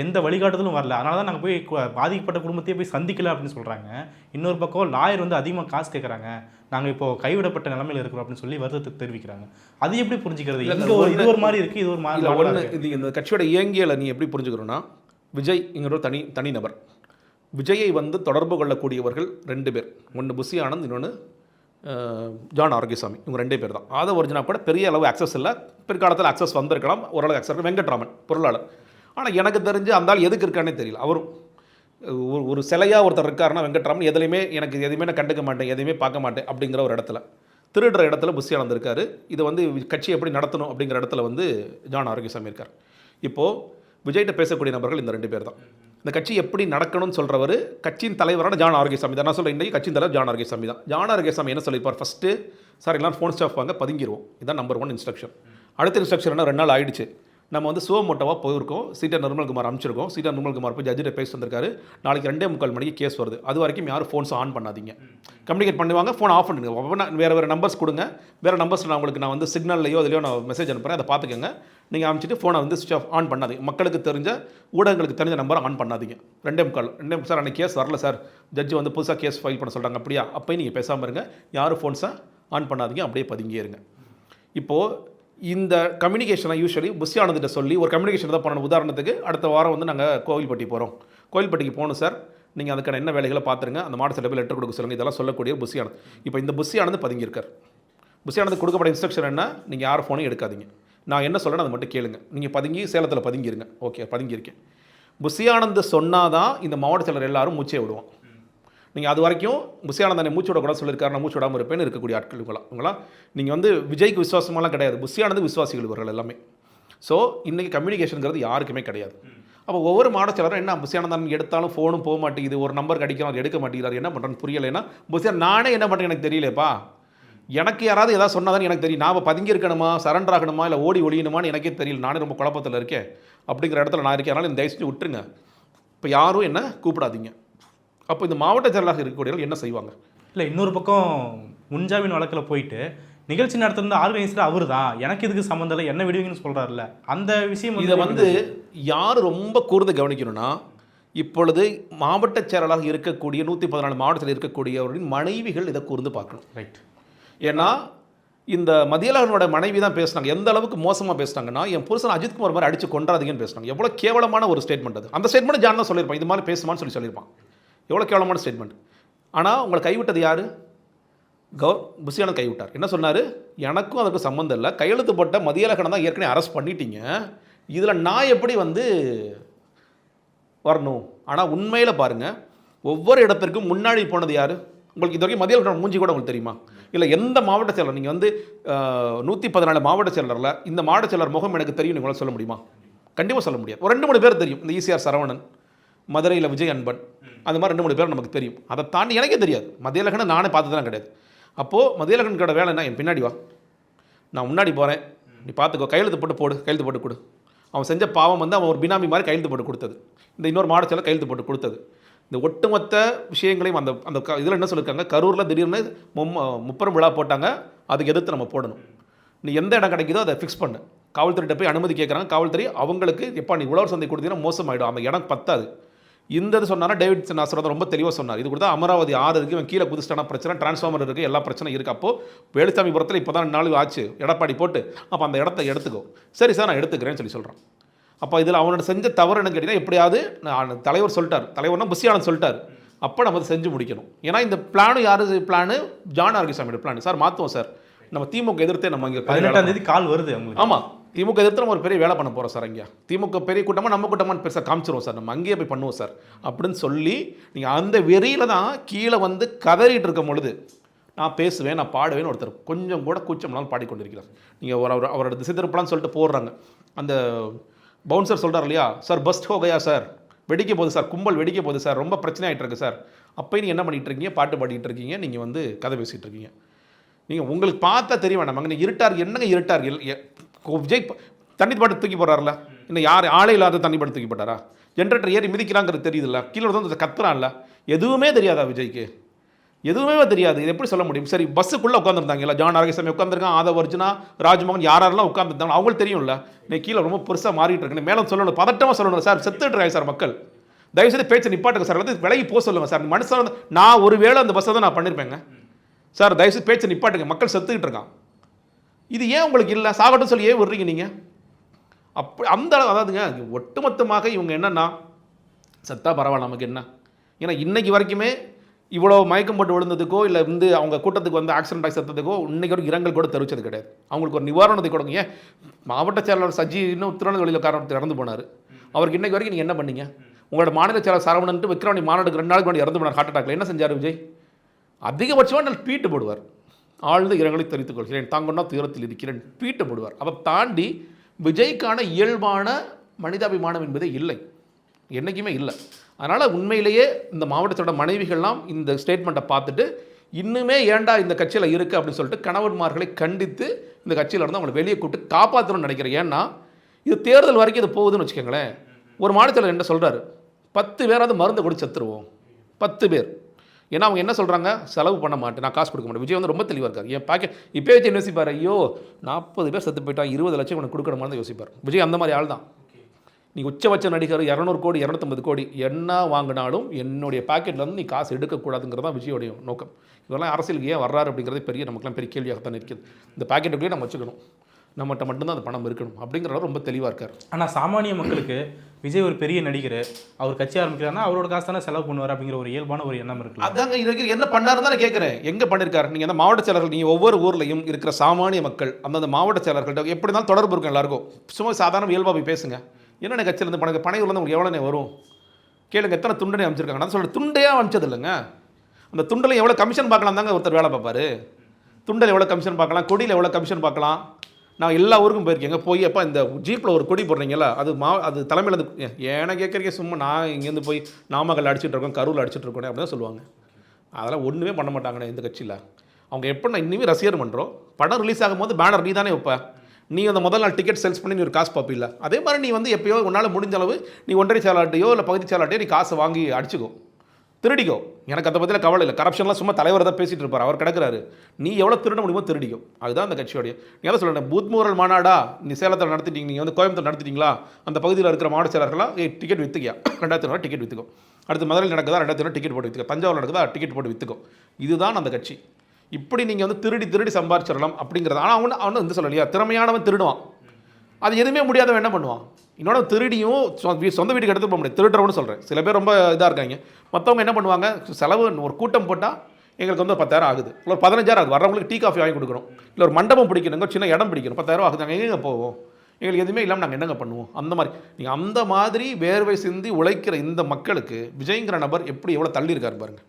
எந்த வழிகாட்டுதலும் வரல, அதனால தான் நாங்கள் போய் பாதிக்கப்பட்ட குடும்பத்தையே போய் சந்திக்கல அப்படின்னு சொல்கிறாங்க. இன்னொரு பக்கம் லாயர் வந்து அதிகமாக காசு கேட்குறாங்க, நாங்கள் இப்போது கைவிடப்பட்ட நிலைமையில் இருக்கிறோம் அப்படின்னு சொல்லி வருத்தத்தை தெரிவிக்கிறாங்க. அது எப்படி புரிஞ்சுக்கிறது? இது ஒரு மாதிரி இருக்குது, இது ஒரு மாதிரி ஒன்று. இது இந்த கட்சியோட இயங்கியலை நீ எப்படி புரிஞ்சுக்கிறோன்னா, விஜய் இங்கிற ஒரு தனி நபர். விஜயை வந்து தொடர்பு கொள்ளக்கூடியவர்கள் 2 பேர், ஒன்று புஷி ஆனந்த், இன்னொன்று ஜான் ஆரோக்கியசாமி. இவங்க 2 பேர் தான். ஆத ஒரிஜினா கூட பெரிய அளவு அக்சஸ் இல்லை, பிற்காலத்தில் அக்சஸ் வந்திருக்கலாம், ஓரளவு அக்சஸ். வெங்கட்ராமன் பொருளாளர். ஆனால் எனக்கு தெரிஞ்சு அந்த ஆள் எதுக்கு இருக்கானே தெரியல. அவரும் ஒரு சிலையாக ஒருத்தர் இருக்காருன்னா வெங்கட்ராமன் எதுலையுமே எனக்கு எதுவுமே நான் கண்டுக்க மாட்டேன், எதையுமே பார்க்க மாட்டேன் அப்படிங்கிற ஒரு இடத்துல, திருடுற இடத்துல புஷி ஆனந்த் இருக்கார். இது வந்து கட்சி எப்படி நடத்தணும் அப்படிங்கிற இடத்துல வந்து ஜான் ஆரோக்கியசாமி இருக்கார். இப்போது விஜய்கிட்ட பேசக்கூடிய நபர்கள் இந்த 2 பேர் தான். இந்த கட்சி எப்படி நடக்கணும்னு சொல்கிறவர் கட்சியின் தலைவரான ஜான் ஆரோக்கியசாமி தான். நான் சொல்கிறேன், இன்றைக்கி கட்சியின் தலைவர் ஜான் ஆரோக்கியசாமி தான். ஜான் ஆரோக்கியசாமி என்ன சொல்லியிருப்பார்? ஃபஸ்ட்டு சார் எல்லாம் ஃபோன் ஸ்டாஃப் வாங்க, பதுங்கிடுவோம். இதுதான் நம்பர் 1 இன்ஸ்ட்ரக்ஷன். அடுத்த இன்ஸ்ட்ரக்ஷன் என்ன, 2 நாள் ஆயிடுச்சு, நம்ம வந்து சுவமோட்டோவாக போயிருக்கோம், சீட்டர் நிர்மல்குமார் அனுப்பிச்சிருக்கோம். சீட்டர் நிர்மல்குமார் போய் ஜட்ஜிட்ட பேசி வந்திருக்காரு, நாளைக்கு 2:45 மணிக்கு கேஸ் வருது, அது வரைக்கும் யாரும் ஃபோன்ஸ் ஆன் பண்ணாதீங்க, கம்யூனிகேட் பண்ணுவாங்க, ஃபோன் ஆஃப் பண்ணுங்க. வேறு நம்பர்ஸ் கொடுங்க, வேறு நம்பர்ஸ் நான் உங்களுக்கு வந்து சிக்னல்லையோ அதுலையோ நான் மெசேஜ் அனுப்புகிறேன், அதை பார்த்துக்கோங்க. நீங்கள் அமைச்சிட்டு ஃபோனை வந்து ஸ்விட்ச் ஆஃப் ஆன் பண்ணாதீங்க. மக்களுக்கு தெரிஞ்ச ஊடகங்களுக்கு தெரிஞ்ச நம்பரை ஆன் பண்ணாதீங்க. 2:45 சார் அன்றைக்கி கேஸ் வரல சார், ஜட்ஜி வந்து புதுசாக கேஸ் ஃபைல் பண்ண சொல்கிறாங்க, அப்படியா அப்போயும் நீங்கள் பேசாமல் இருங்க, யாரும் ஃபோன்ஸை ஆன் பண்ணாதீங்க, அப்படியே பதுங்கியே இருங்க. இப்போது இந்த கம்யூனிகேஷனை யூஸ்வலி புஷி ஆனந்திட்ட சொல்லி ஒரு கம்யூனிகேஷன் தான் பண்ணணும். உதாரணத்துக்கு அடுத்த வாரம் வந்து நாங்கள் கோவில்பட்டி போகிறோம், கோவில்பட்டிக்கு போகணும் சார், நீங்கள் அதுக்கான என்ன வேலைகளை பார்த்துருங்க, அந்த மாவட்ட செயலர் லெட்டர் கொடுக்க சொல்லுங்கள், இதெல்லாம் சொல்லக்கூடிய புஷி ஆனந்த். இப்போ இந்த புஷி ஆனந்த் பதுங்கியிருக்கார். புஷி ஆனந்த் கொடுக்கப்பட்ட இன்ஸ்ட்ரக்ஷன் என்ன, நீங்கள் யார் ஃபோனையும் எடுக்காதீங்க, நான் என்ன சொல்கிறேன் அதை மட்டும் கேளுங்க, நீங்கள் பதுங்கி சேலத்தில் பதுங்கிருங்க. ஓகே, பதுங்கியிருக்கேன். புஷி ஆனந்த் சொன்னால் தான் இந்த மாவட்ட செயலர் எல்லாரும் மூச்சே விடுவோம். நீங்கள் அது வரைக்கும் புஷி ஆனந்த் மூச்சு விடக்கூடாது சொல்லியிருக்காரு, நான் மூச்சு விடாமல் இருப்பேன்னு இருக்கக்கூடிய ஆட்கள் இவங்களாம். நீங்கள் வந்து விஜய்க்கு விசுவாசமெல்லாம் கிடையாது, புஷி ஆனந்த் விசுவாசிகள் இவர்கள் எல்லாமே. ஸோ இன்றைக்கி கம்யூனிகேஷனுங்கிறது யாருக்குமே கிடையாது. அப்போ ஒவ்வொரு மாவட்ட செயலரும் என்ன புஷி ஆனந்த் எடுத்தாலும் ஃபோனும் போக மாட்டேங்குது, ஒரு நம்பருக்கு அடிக்கிறோம் அவர் எடுக்க மாட்டேங்கிறார், என்ன பண்ணுறேன்னு புரியலைன்னா புஷி நானே என்ன பண்ணுறேன் எனக்கு தெரியலப்பா, எனக்கு யாராவது எதாவது சொன்னாதான் எனக்கு தெரியும், நான் பதுங்கி இருக்கணுமா, சரண்டர் ஆகணுமா, இல்லை ஓடி ஒழியணுமான்னு எனக்கே தெரியல, நானே ரொம்ப குழப்பத்தில் இருக்கேன் அப்படிங்கிற இடத்துல நான் இருக்கேன், அதனால் இந்த தயவு செஞ்சு விட்டுருங்க, இப்போ யாரும் என்ன கூப்பிடாதீங்க. அப்போ இந்த மாவட்ட செயலராக இருக்கக்கூடியவர்கள் என்ன செய்வாங்க? இல்லை, இன்னொரு பக்கம் முன்ஜாமீன் வழக்கில் போயிட்டு நிகழ்ச்சி நடத்துகிற ஆர்கனைசர் அவர் தான், எனக்கு இதுக்கு சம்மந்தம் இல்லை, என்ன விடுவீங்கன்னு சொல்கிறாருல்ல, அந்த விஷயம் இதை வந்து யார் ரொம்ப கூர்ந்து கவனிக்கணும்னா, இப்பொழுது மாவட்ட செயலராக இருக்கக்கூடிய 114 மாவட்டத்தில் இருக்கக்கூடியவர்களின் மனைவிகள் இதை கூர்ந்து பார்க்கணும். ரைட். ஏன்னா இந்த மதியழகனோட மனைவி தான் பேசினாங்க, எந்த அளவுக்கு மோசமாக பேசினாங்கன்னா, என் புருஷன் அஜித்குமார் மாதிரி அடித்து கொண்டாதீங்கன்னு பேசினாங்க. எவ்வளோ கேவலமான ஒரு ஸ்டேட்மெண்ட் அது. அந்த ஸ்டேட்மெண்ட் ஜான் தான் சொல்லியிருப்பான், இது மாதிரி பேசுமான்னு சொல்லியிருப்பான். எவ்வளோ கேவலமான ஸ்டேட்மெண்ட். ஆனால் உங்களை கைவிட்டது யார்? புஷி ஆனந்த் கைவிட்டார். என்ன சொன்னார்? எனக்கும் அதுக்கு சம்மந்தம் இல்லை, கையெழுத்து போட்ட மதியழகனை தான் ஏற்கனவே அரெஸ்ட் பண்ணிட்டீங்க, இதில் நான் எப்படி வந்து வரணும்? ஆனால் உண்மையில் பாருங்கள், ஒவ்வொரு இடத்திற்கும் முன்னாடி போனது யார்? உங்களுக்கு இது வரைக்கும் மதியழகன் மூஞ்சி கூட உங்களுக்கு தெரியுமா? இல்லை எந்த மாவட்ட செயலர், நீங்கள் வந்து 114 மாவட்ட செயலரில் இந்த மாவட்ட செயலர் முகம் எனக்கு தெரியும் உங்களால் சொல்ல முடியுமா? கண்டிப்பாக சொல்ல முடியாது. ஒரு 2-3 பேர் தெரியும். இந்த ஈசிஆர் சரவணன், மதுரையில் விஜய் அன்பன், அந்த மாதிரி 2-3 பேர் நமக்கு தெரியும். அதை தாண்டி எனக்கே தெரியாது. மதியழகனை நானே பார்த்ததெல்லாம் கிடையாது. அப்போது மதியழகனோட வேலை என்ன? என் பின்னாடி வா, நான் முன்னாடி போகிறேன், நீ பார்த்துக்கோ, கையெழுத்து போட்டு போடு, கையெழுத்து போட்டு கொடு. அவன் செஞ்ச பாவம் வந்து அவன் ஒரு பினாமி மாதிரி கையெழுத்து போட்டு கொடுத்தது, இந்த இன்னொரு மாவட்ட செயலர் கையெழுத்து போட்டு கொடுத்தது. இந்த ஒட்டுமொத்த விஷயங்களையும் அந்த அந்த இதில் என்ன சொல்லியிருக்காங்க, கரூரில் திடீர்னு முப்பெரும் விழா போட்டாங்க, அதுக்கு எதிர்த்து நம்ம போடணும், நீ எந்த இடம் கிடைக்குதோ அதை ஃபிக்ஸ் பண்ணு. காவல்துறையிட்ட போய் அனுமதி கேட்குறாங்க, காவல்துறை அவங்களுக்கு எப்போ நீ உழவர் சந்தை கொடுத்தீங்கன்னா மோசமாயிடும், அந்த இடம் பத்தாது. இந்த இது சொன்னாலும் டேவிட் நாசர் ரொம்ப தெளிவாக சொன்னார். இது கூட அமராவதி 6 இருக்குது, இவன் கீழே குதிச்சிட்டான பிரச்சனை, டிரான்ஸ்ஃபார்மர் இருக்குது, எல்லா பிரச்சனை இருக்குது. அப்போது வேலுசாமிபுரத்தில் இப்போ தான் 4 ஆச்சு எடப்பாடி போட்டு, அப்போ அந்த இடத்த எடுத்துக்கோ. சரி சார் நான் எடுத்துக்கிறேன்னு சொல்கிறான். அப்போ இதில் அவனோட செஞ்ச தவறு என்ன கேட்டிங்கன்னா, எப்படியாவது நான் தலைவர் சொல்லிட்டார், தலைவர்னா புஷி ஆனந்த் சொல்லிட்டார், அப்போ நம்ம அதை செஞ்சு முடிக்கணும். ஏன்னா இந்த பிளானு யார் பிளானு? ஜான் ஆர்கிசாமியோட பிளான். சார் மாற்றுவோம் சார், நம்ம திமுக எதிர்த்தே நம்ம இங்கே 18ஆம் தேதி கால் வருது. ஆமாம், திமுக எதிர்த்து நம்ம ஒரு பெரிய வேலை பண்ண போகிறோம் சார், அங்கே திமுக பெரிய கூட்டமாக நம்ம கூட்டமாக பெருசாக காமிச்சிருவோம் சார், நம்ம அங்கேயே போய் பண்ணுவோம் சார் அப்படின்னு சொல்லி, நீங்கள் அந்த வெறியில் தான் கீழே வந்து கதறிட்டு இருக்கும் பொழுது நான் பேசுவேன், நான் பாடுவேன்னு ஒருத்தர் கொஞ்சம் கூட கூச்சம்னாலும் பாடிக்கொண்டிருக்கிறார். நீங்கள் அவரோட திசை திருப்பலான்னு சொல்லிட்டு போடுறாங்க. அந்த பவுன்சர் சொல்கிறார் இல்லையா, சார் பஸ்ட் ஹோகையா சார், வெடிக்க போகுது சார், கும்பல் வெடிக்க போகுது சார், ரொம்ப பிரச்சனை ஆகிட்டு இருக்கு சார். அப்போ நீ என்ன பண்ணிகிட்டு இருக்கீங்க? பாட்டு பாடிட்டு இருக்கீங்க, நீங்கள் வந்து கதை பேசிகிட்டு இருக்கீங்க. நீங்கள் உங்களுக்கு பார்த்தா தெரிய வேண்டாம், அங்கே இருட்டார், என்னங்க இருட்டார்? விஜய் தண்ணி பாட்டு தூக்கி போடுறாருல, இன்னும் யார் ஆளே இல்லாத தண்ணி பாட்டு தூக்கி போட்டாரா? ஜென்ரேட்டர் ஏறி மிதிக்கிறாங்கிறது தெரியுதுல்ல, கீழே வந்து கத்துறான்ல, எதுவுமே தெரியாதா விஜய்க்கு? எதுவுமே தெரியாது. இது எப்படி சொல்ல முடியும்? சரி, பஸ்ஸுக்குள்ளே உட்காந்துருந்தாங்கல்ல, ஜான் ஆரோக்கியசாமி உட்காந்துருக்கான், ஆதவ அர்ஜுனா, ராஜ்மோகன், யாரெல்லாம் உட்காந்துருந்தாங்க அவங்களுக்கு தெரியும்ல, நீ கீழே ரொம்ப பெருசாக மாறிட்டு இருக்குன்னு மேலே சொல்லணும், பதட்டமாக சொல்லணும். சார் செத்துட்டு இருக்காங்க சார் மக்கள், தயவுசெய்து பேச்சை நிப்பாட்டுங்க சார், வந்து விலகி போக சொல்லுங்கள் சார். மனுஷன் வந்து நான் ஒரு வேளை அந்த பஸ்ஸை தான் நான் பண்ணியிருப்பேங்க சார், தயவுசெய்து பேச்சை நிப்பாட்டுங்க, மக்கள் செத்துக்கிட்டு இருக்கான். இது ஏன் உங்களுக்கு இல்லை? சாகட்டும் சொல்லி ஏன் விடுறீங்க நீங்கள்? அப்படி அந்த அதாவதுங்க, ஒட்டுமொத்தமாக இவங்க என்னென்னா, செத்தா பரவாயில்ல நமக்கு என்ன. ஏன்னா இன்றைக்கி வரைக்குமே இவ்வளோ மயக்கம் போட்டு விழுந்ததுக்கோ இல்லை வந்து அவங்க கூட்டத்துக்கு வந்து ஆக்சிடென்ட் ஆகி செத்ததுக்கோ இன்றைக்கி வரைக்கும் இரங்கல் கூட தெரிவித்தது கிடையாது. அவங்களுக்கு ஒரு நிவாரணத்தை கொடுங்க. ஏன் மாவட்ட செயலாளர் சஜி இன்னும் திருநெல்வேலியில் காரணத்தில் இறந்து போனார், அவருக்கு இன்றைக்கு வரைக்கும் நீங்கள் என்ன பண்ணீங்க? உங்களோட மாநில செயலாளர் சரவணன்ட்டு விக்ரவாணி மாநாடுக்கு 2 நாளுக்கு முன்னாடி இறந்து போனார் ஹார்ட் அட்டாக்ல. என்ன செஞ்சார் விஜய்? அதிகபட்சமாக நான் ட்வீட்டு போடுவார், ஆழ்ந்த இரங்கலை தெரிவித்துக் கொள்கிறேன், தாங்கொண்டா துயரத்தில் இருக்கிறேன், ட்வீட்டு போடுவார். அதை தாண்டி விஜய்க்கான இயல்பான மனிதாபிமானம் என்பதே இல்லை, என்றைக்குமே இல்லை. அதனால் உண்மையிலேயே இந்த மாவட்டத்தோட மனைவிகள்லாம் இந்த ஸ்டேட்மெண்ட்டை பார்த்துட்டு இன்னுமே ஏண்டா இந்த கட்சியில் இருக்குது அப்படின்னு சொல்லிட்டு கணவன்மார்களை கண்டித்து இந்த கட்சியில் இருந்து அவங்களை வெளியே கூப்பிட்டு காப்பாற்றணும்னு நினைக்கிறேன். ஏன்னா இது தேர்தல் வரைக்கும் இது போகுதுன்னு வச்சுக்கோங்களேன். ஒரு மாவட்டத்தில் என்ன சொல்கிறாரு, 10 பேராவது மருந்து கொடுத்து செத்துருவோம், 10 பேர். ஏன்னா அவங்க என்ன சொல்கிறாங்க, செலவு பண்ண மாட்டேன், நான் காசு கொடுக்க மாட்டேன். விஜய் வந்து ரொம்ப தெளிவாக இருக்கார். என் பாக்கெட் இப்போ வச்சு யோசிப்பார், ஐயோ 40 பேர் செத்து போயிட்டான், 20 லட்சம் உனக்கு கொடுக்கணுமான்னு தான் யோசிப்பார். விஜய் அந்த மாதிரி ஆள் தான். நீங்கள் உச்சபட்ச நடிகர் 200 கோடி 250 கோடி என்ன வாங்கினாலும் என்னுடைய பாக்கெட்லேருந்து நீ காசு எடுக்கக்கூடாதுங்கிறது தான் விஜயோடைய நோக்கம். இதெல்லாம் அரசியலுக்கு ஏன் வர்றாரு அப்படிங்கிறது பெரிய நமக்குலாம் பெரிய கேள்வியாகத்தான் இருக்குது. இந்த பாக்கெட்டுக்குள்ளேயே நம்ம வச்சுக்கணும், நம்மகிட்ட மட்டும்தான் அந்த பணம் இருக்கணும் அப்படிங்கிறத ரொம்ப தெளிவாக இருக்கார். ஆனால் சாமானிய மக்களுக்கு விஜய் ஒரு பெரிய நடிகர், அவர் கட்சி ஆரம்பிக்கிறாருன்னா அவரோட காசு தானே செலவு பண்ணுவார் அப்படிங்கிற ஒரு இயல்பான ஒரு எண்ணம் இருக்குது. அதாங்க இதுக்கு என்ன பண்ணாருன்னு தான் நான் கேட்குறேன். எங்கே பண்ணியிருக்காரு? நீங்கள் அந்த மாவட்ட செயலர்கள், நீங்கள் ஒவ்வொரு ஊர்லையும் இருக்கிற சாமானிய மக்கள் அந்தந்த மாவட்ட செயலர்கள்ட்ட எப்படி இருந்தாலும் தொடர்பு இருக்கும் எல்லாருக்கும். சும்மா சாதாரண இயல்பாக போய் பேசுங்க. என்னென்ன கட்சியிலேருந்து பணம் பனையூர்லேருந்து உங்களுக்கு எவ்வளோனே வரும் கேளுங்க. எத்தனை துண்டனே அமைச்சிருக்காங்க. நான் சொல்கிறேன், துண்டையாக அமைச்சது இல்லைங்க. அந்த துண்டில் எவ்வளோ கமிஷன் பார்க்கலாம் தாங்க ஒருத்தர் வேலை பார்ப்பார். துண்டில் எவ்வளோ கமிஷன் பார்க்கலாம், கொடியில் எவ்வளோ கமிஷன் பார்க்கலாம். நான் எல்லா ஊருக்கும் போயிருக்கேங்க. போய் அப்போ இந்த ஜீப்பில் ஒரு கொடி போடுறீங்களா, அது தலைமையில் இருந்து ஏன்னா கேட்குறீங்க. சும்மா நான் இங்கேருந்து போய் நாமக்கல் அடிச்சுட்டு இருக்கோம், கரூரில் அடிச்சுட்டு இருக்கோம் அப்படி தான் சொல்லுவாங்க. அதெல்லாம் ஒன்றுமே பண்ண மாட்டாங்கண்ணே இந்த கட்சியில். அவங்க எப்போ நான் இன்னுமே ரசிகர் பண்ணுறோம், படம் ரிலீஸ் ஆகும்போது பேனர் நீ தானே வைப்ப. நீ அந்த முதல் நாள் டிக்கெட் சேல்ஸ் பண்ணி நீ ஒரு காசு பார்ப்பில்ல. அதே மாதிரி நீ வந்து எப்போயோ உன்னால் முடிஞ்ச அளவு நீ ஒன்றரை சேலாட்டையோ இல்லை பகுதி சேலாட்டையோ நீ காசை வாங்கி அடிச்சுக்கோ, திருடிக்கோ. எனக்கு அதை பற்றியில் கவலை இல்லை. கரப்ஷன்லாம் சும்மா தலைவர் தான் பேசிகிட்டு இருப்பார், அவர் கிடக்கிறாரு. நீ எவ்வளோ திருட முடியுமோ திருடிக்கும். அதுதான் அந்த கட்சியோடைய. நீ எதை சொல்கிறேன், பூத் மூரல் மாநாடா நீ சேலத்தில் நடத்திட்டீங்க, நீங்கள் வந்து கோயம்புத்தூர் நடத்திட்டீங்களா, அந்த பகுதியில் இருக்கிற மாவட்ட செயலர்களாம் டிக்கெட் விற்றுக்கியா, 2000 டிக்கெட் விற்றுக்கோ. அடுத்து மதுரையில் நடக்குதா 2000 டிக்கெட் போட்டு விற்றுக்கோ, தஞ்சாவூர் நடக்குதா டிக்கெட் போட்டு விற்றுக்கோ. இதுதான் அந்த கட்சி. இப்படி நீங்கள் வந்து திருடி சம்பாரிச்சிடலாம் அப்படிங்கிறது. ஆனால் அவனு வந்து சொல்லலையா, திறமையானவன் திருடுவான், அது எதுவுமே முடியாதவன் என்ன பண்ணுவான், இன்னொன்று திருடியும் சொந்த வீட்டுக்கு எடுத்து போக முடியாது, திருடுறவனு சொல்கிறேன். சில பேர் ரொம்ப இதாக இருக்காங்க. மற்றவங்க என்ன பண்ணுவாங்க, செலவு ஒரு கூட்டம் போட்டால் எங்களுக்கு வந்து 10,000 ஆகுது, இல்லை ஒரு 15,000 ஆகுது, வரவங்களுக்கு டீ காஃபி வாங்கி கொடுக்கணும், இல்லை ஒரு மண்டபம் பிடிக்கணுங்க, சின்ன இடம் பிடிக்கணும், 10,000 ஆகுது, நாங்கள் எங்கேங்க போவோம், எங்களுக்கு எதுவுமே இல்லாமல் நாங்கள் என்னங்க பண்ணுவோம். அந்த மாதிரி நீங்கள் அந்த மாதிரி வேர்வை சிந்தி உழைக்கிற இந்த மக்களுக்கு விஜய்ங்கிற நபர் எப்படி எவ்வளோ தள்ளியிருக்காரு பாருங்கள்.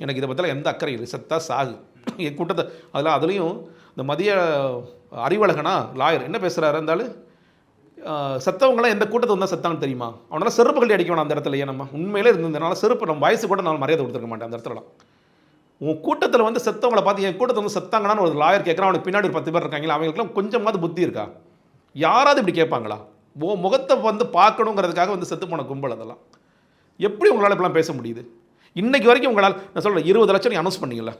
எனக்கு இதை பற்றிலாம் எந்த அக்கறை இல்லை, செத்தா சாகு என் கூட்டத்தை. அதுலேயும் இந்த மதிய அறிவழகனா லாயர் என்ன பேசுகிறாரு இருந்தாலும், செத்தவங்களாம் எந்த கூட்டத்தை வந்தால் செத்தான்னு தெரியுமா, அவனால் செருப்பு கட்டி அடிக்கணும் அந்த இடத்துல. ஏன் நம்ம உண்மையிலே இருந்ததுனால செருப்பு நம்ம வயசு கூட நான் மரியாதை கொடுத்துருக்க மாட்டேன் அந்த இடத்துலலாம். உன் கூட்டத்தில் வந்து செத்தவங்களை பார்த்து என் கூட்டத்தை வந்து செத்தாங்கன்னு ஒரு லாயர் கேட்குறான், அவனுக்கு பின்னாடி ஒரு 10 பேர் இருக்காங்களா, அவங்களுக்குலாம் கொஞ்சமாவது புத்தி இருக்கா? யாராவது இப்படி கேட்பாங்களா? முகத்தை வந்து பார்க்கணுங்கிறதுக்காக வந்து செத்து போன கும்பல். அதெல்லாம் எப்படி உங்களால் இப்படிலாம் பேச முடியுது? இன்றைக்கு வரைக்கும் உங்களால், நான் சொல்கிறேன், 20 லட்சம் நீங்கள் அனௌன்ஸ் பண்ணீங்களா,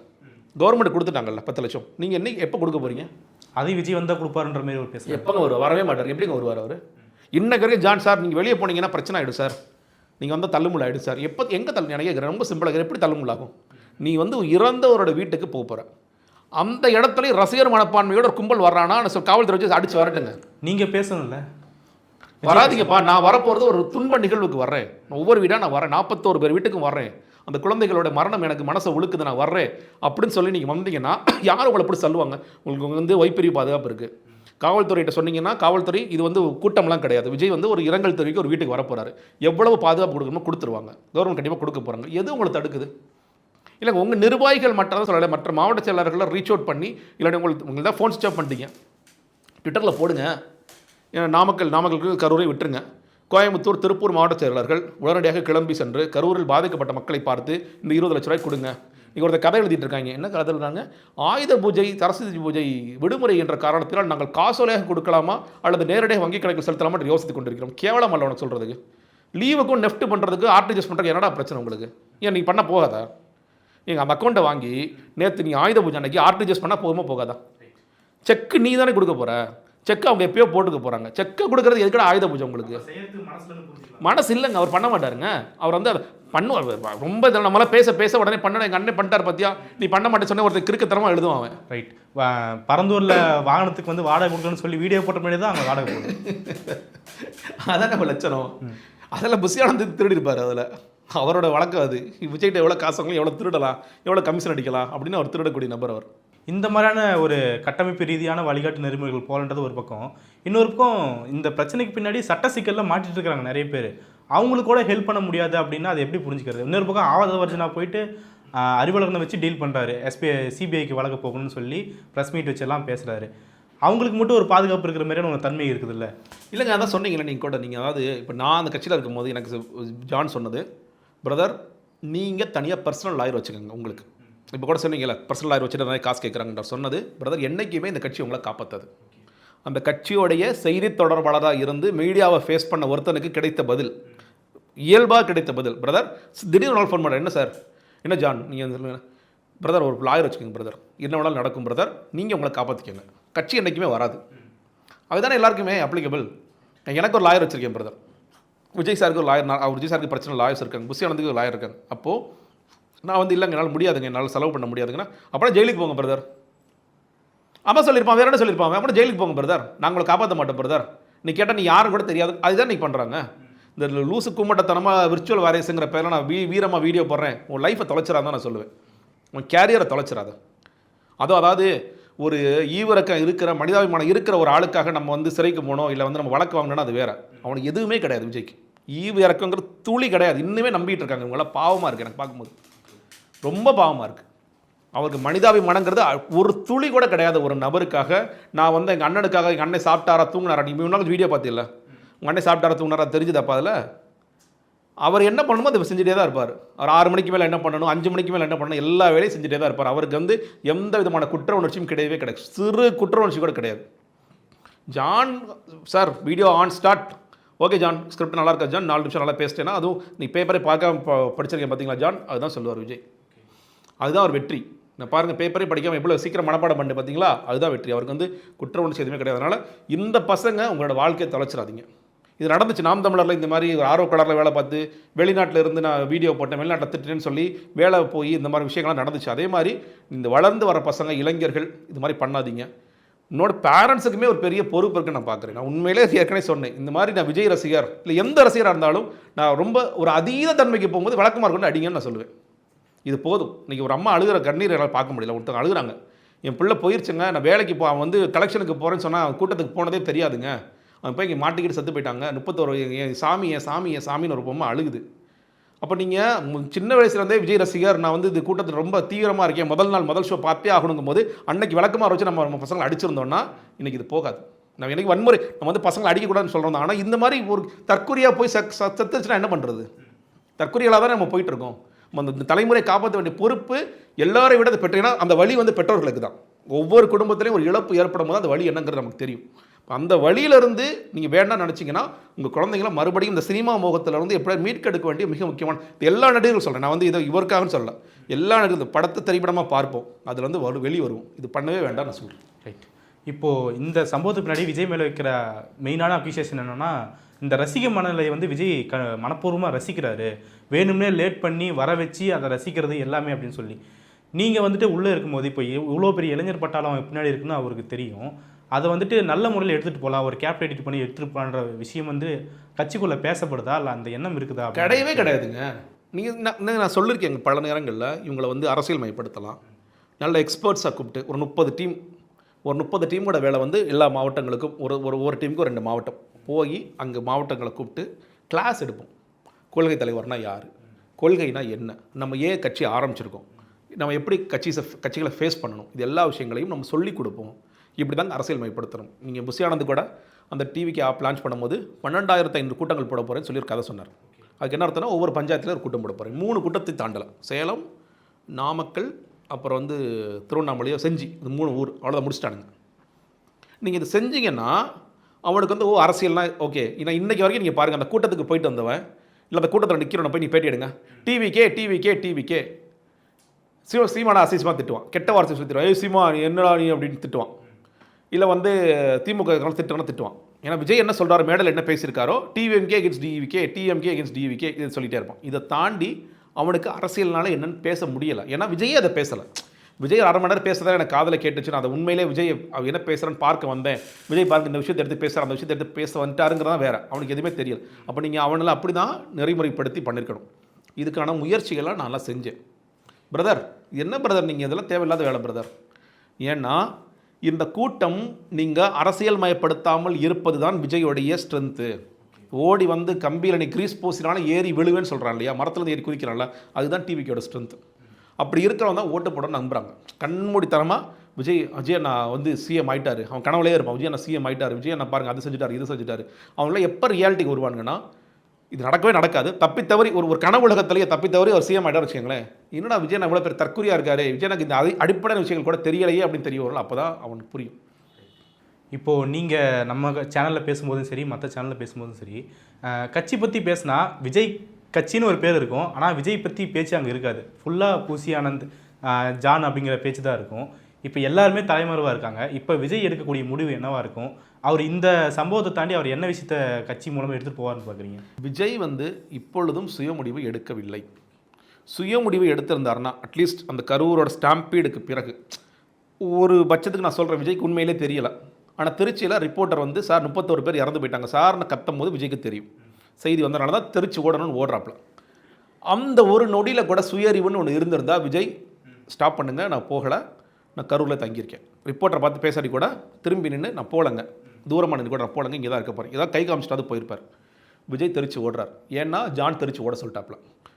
கவர்மெண்ட் கொடுத்துட்டாங்கல்ல 10 லட்சம், நீங்கள் என்னைக்கு எப்போ கொடுக்க போகிறீங்க? அதை விஜய் வந்தால் கொடுப்பாருன்ற மாதிரி ஒரு பேச. எப்போங்க வருவார்? வரவே மாட்டார். எப்படிங்க வருவார் அவர்? இன்னைக்கு வரைக்கும் ஜான் சார் நீங்கள் வெளியே போனீங்கன்னா பிரச்சனை ஆகிடும் சார், நீங்கள் வந்து தள்ளுமுள்ள ஆகிடும் சார். எப்போ எங்கே தள்ளு எனக்கு ரொம்ப சிம்பிளாக எப்படி தள்ளுமுள்ளாகும்? நீ வந்து இறந்தவரோட வீட்டுக்கு போகிற அந்த இடத்துல ரசிகர் மனப்பான்மையோட ஒரு கும்பல் வர்றானா, காவல்துறை வச்சு அடிச்சு வரட்டுங்க. நீங்கள் பேசணும்ல, வராதிங்கப்பா. நான் வரப்போகிறது ஒரு துன்ப நிகழ்வுக்கு வர்றேன், ஒவ்வொரு வீடாக நான் வரேன், 41 பேர் வீட்டுக்கும் வர்றேன், அந்த குழந்தைகளோட மரணம் எனக்கு மனசை உழுக்குது, நான் வர்றேன் அப்படின்னு சொல்லி நீங்கள் வந்தீங்கன்னா யாரும் உங்களை எப்படி சொல்லுவாங்க? உங்களுக்கு வந்து வைப்பிரிவு பாதுகாப்பு இருக்குது. காவல்துறையிட்ட சொன்னீங்கன்னா காவல்துறை இது வந்து கூட்டம்லாம் கிடையாது, விஜய் வந்து ஒரு இரங்கல் தெரிவிக்க ஒரு வீட்டுக்கு வரப்போகிறாரு, எவ்வளவு பாதுகாப்பு கொடுக்கணுமோ கொடுத்துருவாங்க, கவர்மெண்ட் கண்டிப்பாக கொடுக்க போகிறாங்க. எது உங்களை தடுக்குது? இல்லை உங்கள் நிர்வாகிகள் மட்டும் சொல்லலை, மற்ற மாவட்ட செயலாளர்களை ரீச் அவுட் பண்ணி, இல்லை உங்களுக்கு தான் ஃபோன் ஸ்விட்ச் ஆஃப் பண்ணிட்டீங்க, ட்விட்டரில் போடுங்க, நாமக்கலுக்கு கரூரை விட்டுருங்க, கோயம்புத்தூர் திருப்பூர் மாவட்ட செயலாளர்கள் உடனடியாக கிளம்பி சென்று கரூரில் பாதிக்கப்பட்ட மக்களை பார்த்து இந்த 20 லட்ச ரூபாய் கொடுங்க. நீங்கள் ஒருத்தர் கதை எழுதிட்டு இருக்காங்க, என்ன கதை எழுதுறாங்க, ஆயுத பூஜை சரஸ்வதி பூஜை விடுமுறை என்ற காரணத்தினால் நாங்கள் காசோலையாக கொடுக்கலாமா அல்லது நேரடியாக வங்கி கணக்கில் செலுத்தலாமா என்று யோசித்து கொண்டிருக்கிறோம். கேவலம் அல்ல உனக்கு சொல்கிறதுக்கு. லீவுக்கும் நெஃப்ட் பண்ணுறதுக்கு ஆர்டிஜிஎஸ் பண்ணுறதுக்கு என்னடா பிரச்சனை உங்களுக்கு? ஏன் நீ பண்ண போகாதா? நீங்கள் அந்த அக்கௌண்ட்டை வாங்கி நேற்று நீ ஆயுத பூஜை அன்னைக்கு ஆர்டிஜிஎஸ் பண்ணால் போகுமா போகாதா? செக்கு நீ தானே கொடுக்க போகிற, செக்கு அவங்க எப்பயோ போட்டுக்க போகிறாங்க. செக்கை கொடுக்குறது எதுக்கடா ஆயுத பூஜை உங்களுக்கு? மனசு இல்லைங்க, அவர் பண்ண மாட்டாருங்க. அவர் வந்து பண்ணுவார் ரொம்ப நம்மளாம் பேச உடனே பண்ண எங்கள் அண்ணன் பண்ணிட்டார் பார்த்தியா, நீ பண்ண மாட்டேன்னு சொன்ன ஒருத்தர் கிறுக்குத்தனமாக எழுதுவான் அவன். ரைட். பரந்தூரில் வாகனத்துக்கு வந்து வாடகை கொடுக்கணும்னு சொல்லி வீடியோ போட்ட மாதிரி தான் அங்கே வாடகை போடுது. அதான் நம்ம லட்சணம். அதெல்லாம் புசியானது திருடி இருப்பார். அதில் அவரோட வழக்கம் அது. விஜய்கிட்ட எவ்வளோ காசுங்களும் எவ்வளோ திருடலாம், எவ்வளோ கமிஷன் அடிக்கலாம் அப்படின்னு அவர் திருடக்கூடிய நபர் அவர். இந்த மாதிரியான ஒரு கட்டமைப்பு ரீதியான வழிகாட்டு நெறிமுறைகள் போலன்றது ஒரு பக்கம். இன்னொரு பக்கம் இந்த பிரச்சனைக்கு பின்னாடி சட்ட சிக்கலில் மாட்டிட்டு இருக்கிறாங்க நிறைய பேர். அவங்களுக்கு கூட ஹெல்ப் பண்ண முடியாது அப்படின்னா அதை எப்படி புரிஞ்சுக்கிறது? இன்னொரு பக்கம் ஆவதவர்ஜனா போயிட்டு அறிவலகனை வச்சு டீல் பண்ணுறாரு, சிபிஐக்கு வழக்கு போகணும்னு சொல்லி ப்ரெஸ் மீட் வச்செல்லாம் பேசுகிறாரு. அவங்களுக்கு மட்டும் ஒரு பாதுகாப்பு இருக்கிற மாதிரியான ஒரு தன்மை இருக்குது இல்லை? இல்லைங்க, அதான் சொன்னீங்களே நீங்கள் கூட. நீங்கள் அதாவது இப்போ நான் அந்த கட்சியில் இருக்கும்போது எனக்கு ஜான் சொன்னது, பிரதர் நீங்கள் தனியாக பர்சனல் லாயர் வச்சுக்கோங்க. உங்களுக்கு இப்போ கூட சொன்னீங்களே பர்சனல் லாயர் வச்சுட்டு நிறைய காசு கேட்குறாங்கன்ற சொன்னது, பிரதர் என்றைக்குமே இந்த கட்சி உங்களை காப்பாற்றாது. அந்த கட்சியோடைய செய்தி தொடர்பாளராக இருந்து மீடியாவை ஃபேஸ் பண்ண ஒருத்தனுக்கு கிடைத்த பதில், இயல்பாக கிடைத்த பதில், பிரதர் திடீர்னு நாள் ஃபோன் பண்ணுறேன், என்ன சார் என்ன ஜான் நீங்கள் சொல்லுங்க பிரதர், ஒரு லாயர் வச்சுக்கோங்க பிரதர், என்ன வேணாலும் நடக்கும் பிரதர், நீங்கள் உங்களை காப்பாற்றிக்கோங்க, கட்சி என்றைக்குமே வராது. அதுதானே எல்லாருக்குமே அப்ளிகபிள். எனக்கு ஒரு லாயர் வச்சுருக்கேன் பிரதர், விஜய் சாருக்கு ஒரு லாயர், அவர் விஜய் சாருக்கு பிரச்சனை லாயர்ஸ் இருக்காங்க, புஷி ஆனந்துக்கு ஒரு லாயர் இருக்காங்க. அப்போது நான் வந்து இல்லைங்க என்னால் முடியாதுங்க, என்னால் செலவு பண்ண முடியாதுங்கன்னா அப்புறம் ஜெயிலுக்கு போங்க பிரதர். ஆமாம் சொல்லியிருப்பான், வேறு என்ன சொல்லியிருப்பாங்க, அப்புறம் ஜெயிலுக்கு போங்க பிரதர், நான் உங்களை காப்பாற்ற மாட்டேன் பிரதர். நீ கேட்டால் நீ யாரும் கூட தெரியாது. அதுதான் நீ பண்ணுறாங்க. இந்த லூசு கும்மட்டத்தனமாக விர்ச்சுவல் வாரியஸுங்கிற பேரில் நான் வீரமாக வீடியோ போடுறேன். உன் லைஃப்பை தொலைச்சிடாதான் நான் சொல்லுவேன், உன் கேரியரை தொலைச்சிடாத. அதாவது ஒரு ஈவிரக்கம் இருக்கிற மனிதாபிமானம் இருக்கிற ஒரு ஆளுக்காக நம்ம வந்து சிறைக்கு போனோம், இல்லை வந்து நம்ம வழக்கு வாங்கினோன்னா அது வேறு. அவனுக்கு எதுவுமே கிடையாது. விஜய்க்கு ஈவு இறக்கங்கிறது துளி கிடையாது. இன்னுமே நம்பிட்டு இருக்காங்க. இவங்களாம் பாவமாக இருக்குது, எனக்கு பார்க்கும்போது ரொம்ப பாவமாக இருக்குது. அவருக்கு மனிதாபிமானங்கிறது ஒரு துளி கூட கிடையாது. ஒரு நபருக்காக நான் வந்து எங்கள் அண்ணனுக்காக, எங்கள் அண்ணன் சாப்பிட்டாரா தூங்கினாரா, நீ முன்னாடி வீடியோ பார்த்தில்ல, உங்கள் அண்ணன் சாப்பிட்டாரா தூங்கினாரா தெரிஞ்சுதாப்பா அதில். அவர் என்ன பண்ணணுமோ அதை செஞ்சுட்டே தான் இருப்பார். அவர் 6 மணிக்கு மேலே என்ன பண்ணணும், 5 மணிக்கு மேலே என்ன பண்ணணும், எல்லா வேலையும் செஞ்சுட்டே தான் இருப்பார். அவருக்கு வந்து எந்த விதமான குற்ற உணர்ச்சியும் கிடையவே கிடையாது. சிறு குற்ற உணர்ச்சி கூட கிடையாது. John sir video on start, okay John script நல்லா இருக்கா ஜான், 4 நிமிஷம் நல்லா பேசிட்டேன்னா, அதுவும் நீ பேப்பரே பார்க்காம படிச்சிருக்கேன் பார்த்தீங்களா ஜான், அதுதான் சொல்லுவார் விஜய். அதுதான் அவர் வெற்றி. நான் பாருங்கள், பேப்பரே படிக்காமல் எவ்வளோ சீக்கிரம் மனப்பாடம் பண்ணி பார்த்தீங்களா, அதுதான் வெற்றி. அவருக்கு வந்து குற்ற உணர்ச்சி எதுவுமே கிடையாது. அதனால் இந்த பசங்க உங்களோட வாழ்க்கையை தொலைச்சிடாதீங்க. இது நடந்துச்சு நாம் தமிழரில். இந்த மாதிரி ஒரு ஆர்வ கலரில் வேலை பார்த்து வெளிநாட்டில் இருந்து நான் வீடியோ போட்டேன், வெளிநாட்டில் திட்டேன்னு சொல்லி வேலை போய் இந்த மாதிரி விஷயங்கள்லாம் நடந்துச்சு. அதே மாதிரி இந்த வளர்ந்து வர பசங்க இளைஞர்கள் இது மாதிரி பண்ணாதீங்க. என்னோட பேரண்ட்ஸுக்குமே ஒரு பெரிய பொறுப்பு இருக்குன்னு நான் பார்க்குறேன். நான் உண்மையிலே ஏற்கனவே சொன்னேன், இந்த மாதிரி நான் விஜய் ரசிகர் இல்லை எந்த ரசிகராக இருந்தாலும் நான் ரொம்ப ஒரு அதீத தன்மைக்கு போகும்போது விளக்கமாக கொண்டு அடிங்கன்னு நான் சொல்லுவேன். இது போதும். இன்றைக்கி ஒரு அம்மா அழுகிற கண்ணீர் என்னால் பார்க்க முடியல. ஒருத்தவங்க அழுகுறாங்க, என் பிள்ளை போயிருச்சுங்க, நான் வேலைக்கு அவன் வந்து கலெக்ஷனுக்கு போகிறேன்னு சொன்னால் கூட்டத்துக்கு போனதே தெரியாதுங்க, அவன் போய் இங்கே மாட்டிக்கிட்டு செத்து போயிட்டாங்க, 31 என் சாமி என் சாமி என் சாமின்னு ஒரு பொம்மை அழுகுது. அப்போ நீங்கள் சின்ன வயசுலேருந்தே விஜய் ரசிகர், நான் வந்து இது கூட்டத்தில் ரொம்ப தீவிரமாக இருக்கேன், முதல் நாள் முதல் ஷோ பார்த்தே ஆகணுங்கும் போது அன்னைக்கு விளக்கமாக வச்சு நம்ம பசங்களை அடிச்சிருந்தோம்னா இன்றைக்கி இது போகாது. நம்ம இன்றைக்கி வன்முறை நம்ம வந்து பசங்களை அடிக்கக்கூடாதுன்னு சொல்கிறோம். ஆனால் இந்த மாதிரி ஒரு தற்கொலையாக போய் செத்துச்சுன்னா என்ன பண்ணுறது? தற்கொலைகளாக தான் நம்ம போயிட்டுருக்கோம். அந்த தலைமுறை காப்பாற்ற வேண்டிய பொறுப்பு எல்லாரை விட பெற்றேன்னா அந்த வழி வந்து பெற்றோர்களுக்கு தான். ஒவ்வொரு குடும்பத்திலையும் ஒரு இழப்பு ஏற்படும் போது அந்த வழி என்னங்கிறது நமக்கு தெரியும். அந்த வழியிலிருந்து நீங்கள் வேண்டாம் நினச்சிங்கன்னா உங்கள் குழந்தைங்கள மறுபடியும் இந்த சினிமா மோகத்தில் வந்து எப்படி மீட்கெடுக்க வேண்டிய மிக முக்கியமான எல்லா நடிகர்களும் சொல்கிறேன். நான் வந்து இதை இவருக்காகன்னு சொல்லலை, எல்லா நடிகர்களும் படத்தை திரைப்படமாக பார்ப்போம், அதில் வந்து வெளியே வருவோம். இது பண்ணவே வேண்டாம் நான் சொல்கிறேன். ரைட். இப்போது இந்த சம்பவத்துக்கு பின்னாடி விஜய் மேலே வைக்கிற மெயினான அக்யூசேஷன் என்னென்னா, இந்த ரசிக மனநிலையை வந்து விஜய் மனப்பூர்வமாக ரசிக்கிறாரு, வேணும்னே லேட் பண்ணி வர வச்சு அதை ரசிக்கிறது எல்லாமே அப்படின்னு சொல்லி. நீங்கள் வந்துட்டு உள்ளே இருக்கும்போது இப்போ இவ்வளோ பெரிய இளைஞர் பட்டாளம் பின்னாடி இருக்குன்னு அவருக்கு தெரியும். அதை வந்துட்டு நல்ல முறையில் எடுத்துகிட்டு போகலாம், ஒரு கேப் எடிட் பண்ணி எடுத்துகிட்டு போகலான்ற விஷயம் வந்து கட்சிக்குள்ளே பேசப்படுதா, இல்லை அந்த எண்ணம் இருக்குதா? கிடையவே கிடையாதுங்க. நீங்கள் நான் சொல்லியிருக்கேங்க பல நேரங்களில் இவங்களை வந்து அரசியல் மயப்படுத்தலாம். நல்ல எக்ஸ்பர்ட்ஸாக கூப்பிட்டு ஒரு 30 டீமோட வேலை வந்து எல்லா மாவட்டங்களுக்கும் ஒரு டீமுக்கும் 2 மாவட்டம் போய் அங்கே மாவட்டங்களை கூப்பிட்டு கிளாஸ் எடுப்போம். கொள்கை தலைவர்னா யார், கொள்கைனா என்ன, நம்ம ஏன் கட்சி ஆரம்பிச்சிருக்கோம், நம்ம எப்படி கட்சிகளை ஃபேஸ் பண்ணணும், இது எல்லா விஷயங்களையும் நம்ம சொல்லிக் கொடுப்போம். இப்படி தாங்க அரசியல் மயப்படுத்தணும். நீங்கள் புஷி ஆனந்த் கூட அந்த டிவிக்கு ஆப் லான்ச் பண்ணும்போது 12,500 கூட்டங்கள் போட போகிறேன்னு சொல்லி ஒரு கதை சொன்னார். அதுக்கு என்ன அர்த்தம்னா ஒவ்வொரு பஞ்சாயத்தில் ஒரு கூட்டம் போட போகிறேன். 3 கூட்டத்தை தாண்டலை. சேலம், நாமக்கல், அப்புறம் வந்து திருவண்ணாமலையோ, செஞ்சி, இது 3 ஊர் அவ்வளோதான் முடிச்சிட்டானுங்க. நீங்கள் இது செஞ்சீங்கன்னா அவனுக்கு வந்து அரசியல்னா ஓகே. ஏன்னா இன்றைக்கி வரைக்கும் நீங்கள் பாருங்கள், அந்த கூட்டத்துக்கு போயிட்டு வந்தவன் இல்லை அந்த கூட்டத்தில் நிற்கிறவனை போய் நீ பேட்டி எடுங்க, டிவிக்கே சீமானா அசிசமாக திட்டுவான், கெட்ட வார்த்தை சொல்லி திட்டுவான், சீமா என்னடா நீ அப்படின்னு திட்டுவான். இல்லை வந்து திமுக திட்டுவான். ஏன்னா விஜய் என்ன சொல்கிறார், மேடல் என்ன பேசியிருக்காரோ, டிஎம்கே அகேன்ஸ்ட் டிவிகே இது சொல்லிகிட்டே இருப்பான். இதை தாண்டி அவனுக்கு அரசியல்னால என்னென்னு பேச முடியலை. ஏன்னா விஜயே அதை பேசலை. விஜய் 1/2 மணி நேரம் பேசுறதா எனக்கு காதில் கேட்டுச்சு. நான் அதை உண்மையிலே விஜய் அவன் என்ன பேசுகிறான்னு பார்க்க வந்தேன். விஜய் பார்க்க இந்த விஷயத்தை எடுத்து பேசுகிறான், அந்த விஷயத்தை எடுத்து பேச வந்துட்டாருங்கிறதான் வேறு, அவனுக்கு எதுவுமே தெரியல. அப்போ நீங்கள் அவனெல்லாம் அப்படி தான் நெறிமுறைப்படுத்தி பண்ணியிருக்கணும். இதுக்கான முயற்சிகள்லாம் நான்லாம் செஞ்சேன். பிரதர் என்ன பிரதர் நீங்கள் இதெல்லாம் தேவையில்லாத வேலை பிரதர். ஏன்னா இந்த கூட்டம் நீங்கள் அரசியல் மயப்படுத்தாமல் இருப்பது தான் விஜயோடைய ஸ்ட்ரென்த்து. ஓடி வந்து கம்பியில் நீ கிரீஸ் பூசினாலும் ஏறி விழுவேன்னு சொல்கிறான் இல்லையா, மரத்துலேருந்து ஏறி குதிக்கிறான்ல, அதுதான் டிவிக்கோட ஸ்ட்ரென்த்து. அப்படி இருக்கிறவங்க தான் ஓட்டு போட நம்புகிறாங்க. கண்மூடித்தனமாக விஜய் நான் வந்து சிஎம் ஆகிட்டார், அவன் கனவுலேயே இருப்பான், விஜய் நான் சிஎம் ஆகிட்டார், விஜய் நான் பாருங்கள் அது செஞ்சுட்டார் இது செஞ்சுட்டார். அவங்களாம் எப்போ ரியாலிட்டிக்கு வருவானுங்கன்னா இது நடக்கவே நடக்காது. தப்பித்தவறி ஒரு கனவு உலகத்திலேயே தப்பித்தவறி ஒரு சிஎம் ஆகிட்டார் வச்சுக்கோங்களேன். என்னடா விஜய் நான் இவ்வளோ பேர் தற்கொலையாக இருக்காரு, விஜய் எனக்கு இந்த அடிப்படையான விஷயங்கள் கூட தெரியலையே அப்படின்னு தெரிய வரல. அப்போ தான் அவனுக்கு புரியும். இப்போது நீங்கள் நம்ம சேனலில் பேசும்போதும் சரி, மற்ற சேனலில் பேசும்போதும் சரி, கட்சி பற்றி பேசினா விஜய் கட்சின்னு ஒரு பேர் இருக்கும், ஆனால் விஜய் பற்றி பேச்சு அங்கே இருக்காது. ஃபுல்லாக பூசி ஆனந்த், ஜான் அப்படிங்கிற பேச்சு தான் இருக்கும். இப்போ எல்லாருமே தலைமறைவாக இருக்காங்க. இப்போ விஜய் எடுக்கக்கூடிய முடிவு என்னவா இருக்கும்? அவர் இந்த சம்பவத்தை தாண்டி அவர் என்ன விஷயத்த கட்சி மூலமாக எடுத்துகிட்டு போவார்னு பார்க்குறீங்க? விஜய் வந்து இப்பொழுதும் சுய முடிவு எடுக்கவில்லை. சுய முடிவு எடுத்திருந்தாருன்னா அட்லீஸ்ட் அந்த கரூரோட ஸ்டாம்பீடுக்கு பிறகு ஒரு பட்சத்துக்கு நான் சொல்கிறேன், விஜய்க்கு உண்மையிலே தெரியலை. ஆனால் திருச்சியில் ரிப்போர்ட்டர் வந்து சார் 31 பேர் இறந்து போயிட்டாங்க சார்னு கத்தும் போது விஜய்க்கு தெரியும். செய்தி வந்தனால தான் திருச்சி ஓடணும்னு ஓடுறாப்புல. அந்த ஒரு நொடியில் கூட சுயறிவுன்னு ஒன்று இருந்திருந்தா விஜய் ஸ்டாப் பண்ணுங்கள், நான் போகலை, நான் கரூரில் தங்கியிருக்கேன், ரிப்போர்ட்டரை பார்த்து பேசாடி கூட திரும்பி நின்று நான் போகலங்க, தூரமாக நின்று கூட நான் போகலங்க, இங்கே தான் இருக்க போகிறேன், ஏதாவது கை காமிச்சிட்டாவது போயிருப்பார். விஜய் திருச்சி ஓடுறார். ஏன்னா ஜான் திருச்சி ஓட சொல்லிட்டாப்புல.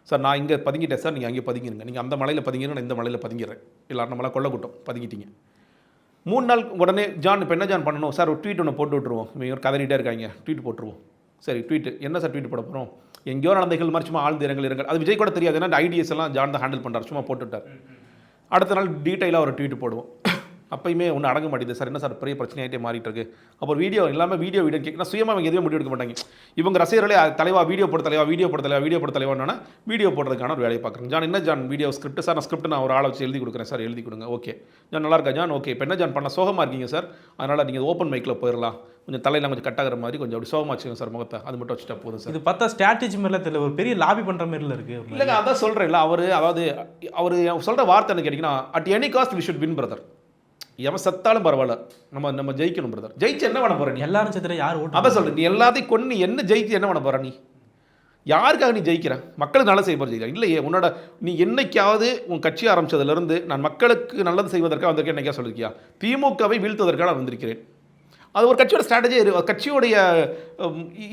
சார் நான் இங்கே பதுங்கிட்டேன் சார், நீங்கள் அங்கே பதுங்கிருங்க, நீங்கள் அந்த மலையில் பதுங்கிருங்க, நான் இந்த மலையில் பதுங்கிடுறேன், எல்லாரும் நம்மளாம் கொல்ல கூட்டம் பதுங்கிட்டீங்க. 3 நாள் உடனே ஜான் இப்போ என்ன ஜான் பண்ணணும் சார், ஒரு ட்வீட் ஒன்று போட்டு விட்ருவோம், இவங்க கதறிட்டே இருக்காங்க, ட்வீட் போட்டுருவோம். சரி ட்வீட் என்ன சார் ட்வீட் போட போகிறோம், எங்கேயோ நடந்தைகள் மாதிரி சும்மா ஆழ்ந்த இரங்கல், அது விஜய் கூட தெரியாது, ஏன்னா ஐடியாஸ் எல்லாம் ஜான் தான் ஹேண்டில் பண்ணுறாரு, சும்மா போட்டுவிட்டார். அடுத்த நாள் டீட்டெயிலாக ஒரு ட்வீட் போடுவோம். அப்பயுமே ஒன்றும் அடங்க மாட்டேது சார், என்ன சார் பெரிய பிரச்சனையாகிட்டே மாறிட்டு இருக்கு. அப்புறம் வீடியோ எல்லாமே வீடியோ கேட்கணும், சுயமாக அவங்க எதுவுமே முடிவு எடுக்க மாட்டாங்க. இவங்க ரசிகர்களே தலைவா வீடியோ போட தலைவா வீடியோ போட தலைவா வீடியோ போட தலைவானா வீடியோ போடுறதுக்கான ஒரு வேலையை பார்க்குறேன். ஜான் என்ன ஜான் வீடியோ ஸ்கிரிப்ட் சார், நான் ஸ்கிரிப்ட் நான் ஒரு ஆளை வச்சு எழுதி கொடுக்குறேன் சார், எழுதி கொடுங்க. ஓகே ஜான் நல்லா இருக்கா ஜான், ஓகே இப்போ என்ன ஜான் பண்ண சோகமாக இருக்கீங்க சார், அதனால் நீங்கள் ஓப்பன் மைக்கில் போயிடலாம், கொஞ்சம் தலையெல்லாம் கொஞ்சம் கட்டாகிற மாதிரி கொஞ்சம் அப்படி சோகமாக வச்சுக்கோங்க சார் முகத்தை, அது மட்டும் வச்சுட்டா போதும் சார். இது பார்த்தா ஸ்ட்ராட்டஜி மாதிரிலாம் தெரியல, ஒரு பெரிய லாபி பண்ணுற மாதிரில இருக்குது. இல்லைங்க அதான் சொல்கிறேன் இல்லை, அவர் சொல்கிற வார்த்தை என்ன கேட்டிங்கன்னா, at any cost we should win brother, எவன் சத்தாலும் பரவாயில்ல, நம்ம ஜெயிக்கணும் பிரதர். ஜெயிச்சு என்ன பண்ண போற நீ? எல்லாரும் சேர்த்துற யார் ஓட்டு? அதான் சொல்கிறேன், நீ எல்லாத்தையும் கொண்டு என்ன ஜெயிச்சு என்ன பண்ண போற நீ? யாருக்காக நீ ஜெயிக்கிற? மக்களுக்கு நல்லது செய்ய போகிற ஜெயிக்கிற இல்லையே. உன்னோட நீ என்னைக்காவது உன் கட்சி ஆரம்பிச்சதுலேருந்து நான் மக்களுக்கு நல்லது செய்வதற்காக வந்திருக்கேன் என்னைக்கா சொல்லியிருக்கியா? திமுகவை வீழ்த்துவதற்காக நான் வந்திருக்கிறேன். அது ஒரு கட்சியோட ஸ்ட்ராட்டஜி, கட்சியோடைய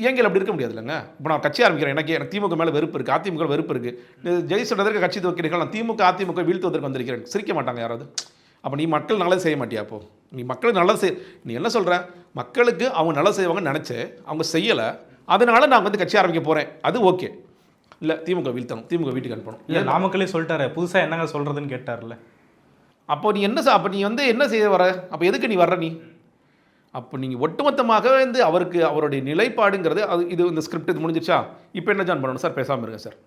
இயங்கியல் அப்படி இருக்க முடியாது இல்லைங்க. இப்போ நான் கட்சி ஆரம்பிக்கிறேன், எனக்கு திமுக மேலே வெறுப்பு இருக்குது, அதிமுக வெறுப்பு இருக்குது, ஜெய் சொல்றதற்கு கட்சி துவக்கிறீர்கள், நான் திமுக அதிமுக வீழ்த்துவதற்கு வந்திருக்கிறேன், சிரிக்க மாட்டாங்க யாராவது. அப்போ நீ மக்கள் நல்லது செய்ய மாட்டியா? அப்போ நீ மக்களுக்கு நல்லது நீ என்ன சொல்கிற, மக்களுக்கு அவங்க நல்லது செய்வாங்கன்னு நினச்சி அவங்க செய்யலை, அதனால நான் வந்து கட்சி ஆரம்பிக்க போகிறேன், அது ஓகே. இல்லை திமுக வீழ்த்தணும், திமுக வீட்டுக்கு அனுப்பணும். இல்லை நாமக்கலே சொல்லிட்டாரு, புதுசாக என்னங்க சொல்கிறதுன்னு கேட்டார்ல. அப்போ நீ என்ன அப்போ நீ வந்து என்ன செய்ய வர, அப்போ எதுக்கு நீ வர்ற நீ? அப்போ நீங்கள் ஒட்டுமொத்தமாக வந்து அவருக்கு அவருடைய நிலைப்பாடுங்கிறது அது இது இந்த ஸ்கிரிப்ட் இது முடிஞ்சிச்சா, இப்போ என்ன ஜான் பண்ணணும் சார், பேசாமல் இருங்க சார்.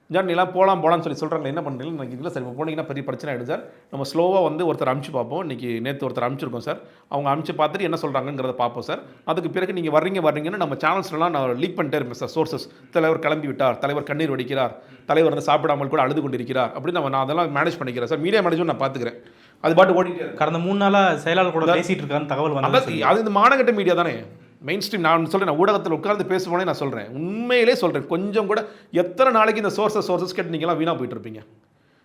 ஜான் நீலாம் போகலான்னு சொல்லி சொல்கிறாங்க, என்ன பண்ணுறீங்க? எனக்கு இல்லை சார், இப்போ போனீங்கன்னா பெரிய பிரச்சனை ஆகிடும் சார், நம்ம ஸ்லோவாக வந்து ஒருத்தர் அனுப்பிச்சு பார்ப்போம், இன்றைக்கி நேற்று ஒருத்தர் அனுப்பிச்சிருக்கோம் சார், அவங்க அனுப்பிச்சு பார்த்துட்டு என்ன சொல்கிறாங்கிறத பார்ப்போம் சார். அதுக்கு பிறகு நீங்கள் வர்றீங்கன்னு நம்ம சேனல்ஸ்லாம் நான் லீக் பண்ணிட்டே இருப்பேன் சார், சோர்சஸ். தலைவர் கிளம்பி விட்டார், தலைவர் கண்ணீர் வடிக்கிறார், தலைவர் வந்து சாப்பிடாமல் கூட அழுது கொண்டிருக்கிறார் அப்படின்னு நான் அதெல்லாம் மேனேஜ் பண்ணிக்கிறேன் சார், மீடியா மேனேஜ்மெண்ட் நான் பார்த்துக்கிறேன், அது பாட்டு ஓடிட்டு. கடந்த 3 நாளாக செயலாளர் கூட பேசிகிட்டு இருக்கான்னு தகவல் வந்து, அது இந்த மானகட்ட மீடியா தானே, மெயின் ஸ்ட்ரீம். நான் சொல்கிறேன், நான் ஊடகத்தில் உட்கார்ந்து பேசுவோனே நான் சொல்கிறேன், உண்மையிலே சொல்கிறேன், கொஞ்சம் கூட எத்தனை நாளைக்கு இந்த சோர்சஸ் கேட்டு நீங்களாம் வீணாக போயிட்டு இருப்பீங்க.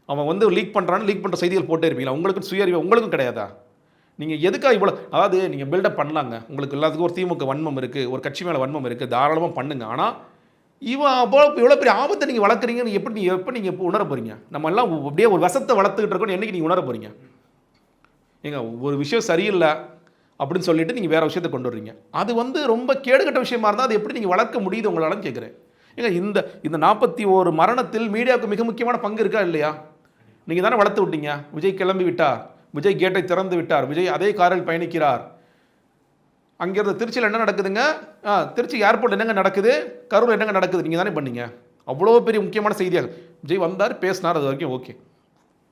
அவன் வந்து லீக் பண்ணுற செய்திகள் போட்டே இருப்பீங்களா? உங்களுக்கு சுயறிவு உங்களுக்கும் கிடையாதா? நீங்கள் எதுக்காக இவ்வளோ, அதாவது நீங்கள் பில்டப் பண்ணலாங்க, உங்களுக்கு எல்லாத்துக்கும் ஒரு திமுக வன்மம் இருக்குது, ஒரு கட்சி மேலே வன்மம் இருக்குது, தாராளமாக பண்ணுங்க. ஆனால் இவ்வளோ பெரிய ஆபத்தை நீங்கள் வளர்க்குறீங்கன்னு எப்போ நீங்கள் இப்போ உணர போகிறீங்க? நம்ம எல்லாம் அப்படியே ஒரு வசத்தை வளர்த்துக்கிட்டு இருக்கோன்னு என்றைக்கு நீங்கள் உணர போகிறீங்க? ஏங்க ஒரு விஷயம் சரியில்லை அப்படின்னு சொல்லிட்டு நீங்கள் வேறு விஷயத்தை கொண்டு வர்றீங்க, அது வந்து ரொம்ப கேடுகட்ட விஷயமா இருந்தால் அது எப்படி நீங்கள் வளர்க்க முடியுது உங்களாலும் கேட்குறேன். ஏங்க இந்த 41 மரணத்தில் மீடியாவுக்கு மிக முக்கியமான பங்கு இருக்கா இல்லையா? நீங்கள் தானே வளர்த்து விட்டீங்க. விஜய் கிளம்பி விட்டார், விஜய் கேட்டை திறந்து விட்டார், விஜய் அதே காரில் பயணிக்கிறார். அங்கேருந்து திருச்சியில் என்ன நடக்குதுங்க, திருச்சி ஏர்போர்ட் என்னங்க நடக்குது, கரூர் என்னங்க நடக்குது, நீங்கள் தானே பண்ணீங்க. அவ்வளோ பெரிய முக்கியமான செய்தியாக விஜய் வந்தார் பேசினார், அது வரைக்கும் ஓகே.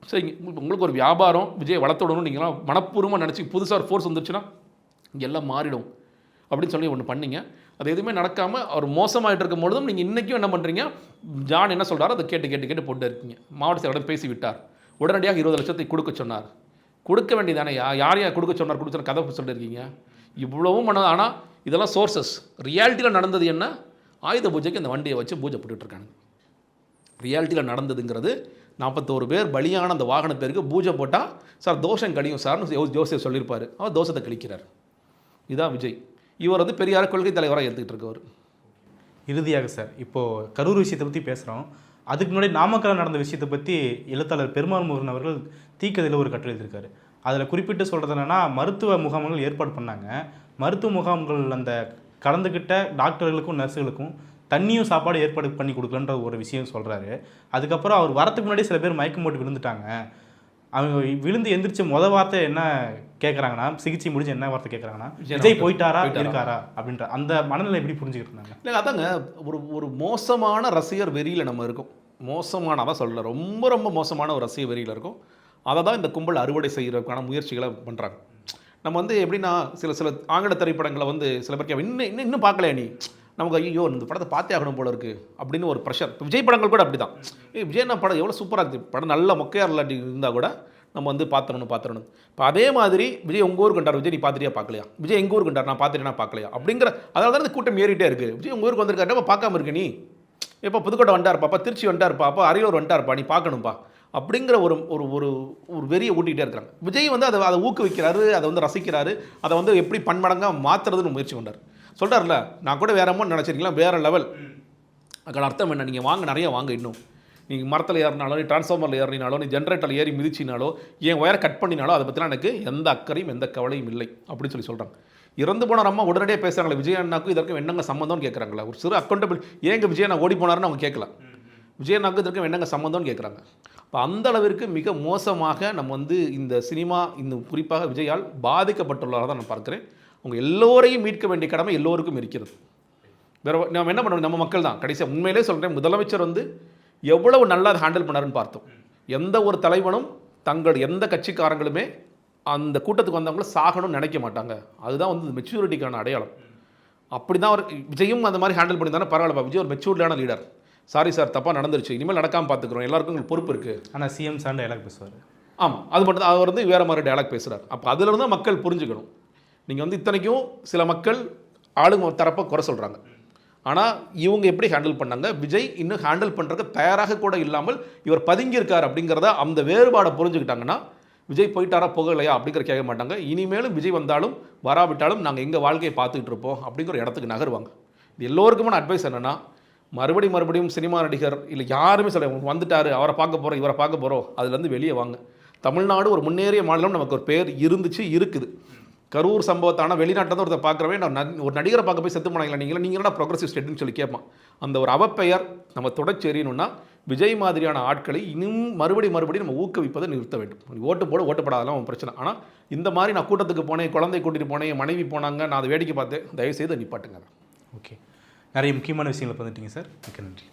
சரிங்க, உங்களுக்கு ஒரு வியாபாரம் விஜய் வளர்த்து விடணும், நீங்களாம் மனப்பூர்வமாக நினச்சி புதுசாக ஒரு ஃபோர்ஸ் வந்துருச்சுன்னா எல்லாம் மாறிடும் அப்படின்னு சொல்லி ஒன்று பண்ணீங்க. அது எதுவுமே நடக்காமல் அவர் மோசமாகிட்டு இருக்கும் பொழுதும் நீங்கள் இன்றைக்கும் என்ன பண்ணுறீங்க, ஜான் என்ன சொல்கிறாரோ அதை கேட்டு போட்டு இருக்கீங்க. மாவட்ட செயலரிடம் பேசி விட்டார், உடனடியாக 20 லட்சத்தை கொடுக்க சொன்னார். கொடுக்க வேண்டியதானே, யார் கொடுக்க சொன்னார் கதை சொல்லியிருக்கீங்க. இவ்வளவும் பண்ணது. ஆனால் இதெல்லாம் சோர்சஸ். ரியாலிட்டியில் நடந்தது என்ன, ஆயுத பூஜைக்கு அந்த வண்டியை வச்சு பூஜை போட்டுட்ருக்காங்க. ரியாலிட்டியில் நடந்ததுங்கிறது 41 பேர் பலியான அந்த வாகன பேருக்கு பூஜை போட்டால் சார் தோஷம் கழியும் சார்னு ஜோசியர் சொல்லியிருப்பார், அவர் தோஷத்தை கழிக்கிறார். இதுதான் விஜய். இவர் வந்து பெரியார் கொள்கை தலைவராக எடுத்துக்கிட்டு இருக்கவர். இறுதியாக சார், இப்போது கரூர் விஷயத்தை பற்றி பேசுகிறோம், அதுக்கு முன்னாடி நாமக்கல் நடந்த விஷயத்தை பற்றி எழுத்தாளர் பெருமாள் முருகன் அவர்கள் தீக்கதில் ஒரு கட்டுரை எழுதியிருக்காரு. அதில் குறிப்பிட்டு சொல்கிறது என்னென்னா, மருத்துவ முகாம்கள் ஏற்பாடு பண்ணாங்க, மருத்துவ முகாம்கள் அந்த கலந்துக்கிட்ட டாக்டர்களுக்கும் நர்ஸுகளுக்கும் தண்ணியும் சாப்பாடு ஏற்பாடு பண்ணி கொடுக்கலன்ற ஒரு விஷயம் சொல்கிறாரு. அதுக்கப்புறம் அவர் வரத்துக்கு முன்னாடி சில பேர் மயக்கம் போட்டு விழுந்துட்டாங்க, அவங்க விழுந்து எந்திரிச்ச வார்த்தை என்ன கேட்குறாங்கன்னா, சிகிச்சை முடிஞ்சு என்ன வார்த்தை கேட்குறாங்கன்னா, விஜய் விஜய் போயிட்டாரா இருக்காரா அப்படின்ற அந்த மனநிலை எப்படி புரிஞ்சுக்கிட்டு இருந்தாங்க? இல்லை அதாங்க, ஒரு ஒரு மோசமான ரசிகர் வெறியில் நம்ம இருக்கோம். மோசமான, அதான் சொல்ல, ரொம்ப ரொம்ப மோசமான ஒரு ரசிகர் வெறியில் இருக்கும். அதை தான் இந்த கும்பல் அறுவடை செய்கிறதுக்கான முயற்சிகளை பண்ணுறாங்க. நம்ம வந்து எப்படின்னா, சில ஆங்கில திரைப்படங்களை வந்து சில பேருக்கு இன்னும் இன்னும் பார்க்கலையா நீ, நமக்கு ஐயோ இந்த படத்தை பார்த்தே ஆகணும் போல இருக்குது அப்படின்னு ஒரு ப்ரெஷர். விஜய் படங்கள் கூட அப்படி தான். விஜய்னா படம் எவ்வளோ சூப்பராக இருக்குது, படம் நல்ல மொக்கையாக இல்லாட்டி இருந்தால் கூட நம்ம வந்து பார்த்துடணும். இப்போ அதே மாதிரி விஜய் உங்கள் ஊருக்கு வந்தார், விஜய் நீ பார்த்துட்டியா பார்க்கலையா, விஜய் எங்கள் ஊருக்கு வந்தார் நான் பார்த்துட்டேனா பார்க்கலையா அப்படிங்கிற, அதனால தான் இந்த கூட்டம் ஏறிட்டே இருக்குது. விஜய் உங்கள் ஊருக்கு வந்திருக்காரு பார்க்காம இருக்கு நீ, எப்போ புதுக்கோட்டை வந்துட்டாருப்பா, திருச்சி வந்துட்டாருப்பா, அப்போ அரியலூர் வந்துட்டாருப்பா, நீ பார்க்கணும்ப்பா அப்படிங்கிற ஒரு ஒரு ஒரு ஒரு வெறியை ஊட்டிகிட்டே இருக்கிறாங்க. விஜய் வந்து அதை ஊக்குவிக்கிறாரு, அதை வந்து ரசிக்கிறாரு, அதை வந்து எப்படி பன்மடங்காக மாற்றுறதுன்னு முயற்சி பண்ணுறாரு. சொல்கிறார்ல, நான் கூட வேற அமௌண்ட் நினச்சிருக்கீங்களா, வேறு லெவல். அதுக்கான அர்த்தம் என்ன, நீங்கள் வாங்க, நிறைய வாங்க, இன்னும் நீங்கள் மரத்தில் ஏறினாலோ, நீ டிரான்ஸ்ஃபார்மரில் ஏறினாலோ, நீ ஜென்ரேட்டரில் ஏறி மிதிச்சினாலோ, என் ஒயரை கட் பண்ணினாலோ அதை பற்றிலாம் எனக்கு எந்த அக்கறையும் எந்த கவலையும் இல்லை அப்படின்னு சொல்கிறாங்க. இறந்து போனார் அம்மா உடனடியே பேசுகிறாங்களே, விஜய் அண்ணாக்கும் இதற்கும் என்னங்க சம்மந்தம்னு கேட்குறாங்களா. ஒரு சிறு அக்கௌண்டபிள், ஏங்க விஜய் அண்ணா ஓடி போனார்னு அவங்க கேட்கல, விஜய் அண்ணாக்கும் இதற்கும் என்னங்க சம்மந்தம்னு கேட்குறாங்க. இப்போ அந்த அளவிற்கு மிக மோசமாக நம்ம வந்து இந்த சினிமா, இந்த குறிப்பாக விஜயால் பாதிக்கப்பட்டுள்ளதாக தான் நான் பார்க்குறேன். அவங்க எல்லோரையும் மீட்க வேண்டிய கடமை எல்லோருக்கும் இருக்கிறது. வேறு நம்ம என்ன பண்ணணும், நம்ம மக்கள் தான் கடைசியாக. உண்மையிலே சொல்கிறேன், முதலமைச்சர் வந்து எவ்வளவு நல்லா அதை ஹேண்டில் பண்ணாருன்னு பார்த்தோம். எந்த ஒரு தலைவனும் தங்கள் எந்த கட்சிக்காரங்களுமே அந்த கூட்டத்துக்கு வந்தவங்கள சாகணும்னு நினைக்க மாட்டாங்க. அதுதான் வந்து மெச்சூரிட்டிக்கான அடையாளம். அப்படி தான் அவர் விஜயும் அந்த மாதிரி ஹேண்டில் பண்ணி தானே பரவாயில்லப்பா, விஜய் ஒரு மெச்சூர்டான லீடர். சாரி சார், தப்பாக நடந்துருச்சு, இனிமேல் நடக்காமல் பார்த்துக்குறோம், எல்லாருக்கும் உங்களுக்கு பொறுப்பு இருக்குது. ஆனால் சிஎம் சார் டயலாக் பேசுவார். ஆமாம், அது மட்டும் தான். அவர் வந்து வேறு மாதிரி டயலாக் பேசுகிறார். அப்போ அதிலிருந்து தான் மக்கள் புரிஞ்சுக்கணும். நீங்கள் வந்து இத்தனைக்கும் சில மக்கள் ஆளுங்க தரப்பை குறை சொல்கிறாங்க. ஆனால் இவங்க எப்படி ஹேண்டில் பண்ணாங்க, விஜய் இன்னும் ஹேண்டில் பண்ணுறதுக்கு தயாராக கூட இல்லாமல் இவர் பதுங்கியிருக்கார் அப்படிங்கிறத அந்த வேறுபாடை புரிஞ்சுக்கிட்டாங்கன்னா, விஜய் போயிட்டாரா போகலையா அப்படிங்கிற கேட்க மாட்டாங்க. இனிமேலும் விஜய் வந்தாலும் வராவிட்டாலும் நாங்கள் எங்கள் வாழ்க்கையை பார்த்துக்கிட்டு இருப்போம் அப்படிங்கிற இடத்துக்கு நகருவாங்க. இது எல்லோருக்குமான அட்வைஸ் என்னென்னா, மறுபடியும் சினிமா நடிகர் இல்லை யாருமே சொல்ல வந்துட்டார், அவரை பார்க்க போகிறோம், இவரை பார்க்க போகிறோம், அதுலேருந்து வெளியே வாங்க. தமிழ்நாடு ஒரு முன்னேறிய மாநிலம், நமக்கு ஒரு பேர் இருந்துச்சு, இருக்குது. கரூர் சம்பவத்தான வெளிநாட்டில் தான் ஒருத்தர் பார்க்குறவே, நான் ஒரு நடிகரை பார்க்க போய் செத்து போனாங்களா நீங்கள் என்ன ப்ரோக்ரஸிவ் ஸ்டேட்னு சொல்லி கேட்பான். அந்த ஒரு அவப்பெயர் நம்ம தொடர்ச்சி எறியணும்னா விஜய் மாதிரியான ஆட்களை இன்னும் மறுபடியும் நம்ம ஊக்குவிப்பதை நிறுத்த வேண்டும். ஓட்டு போடாதெல்லாம் பிரச்சனை. ஆனால் இந்த மாதிரி நான் கூட்டத்துக்கு போனேன், குழந்தை கூட்டிகிட்டு போனேன், என் மனைவி போனாங்க, நான் அதை வேடிக்கை பார்த்தேன், தயவுசெய்து நிப்பாட்டுங்க. ஓகே, நிறைய முக்கியமான விஷயங்களை பண்ணிட்டீங்க சார், மிக்க நன்றி.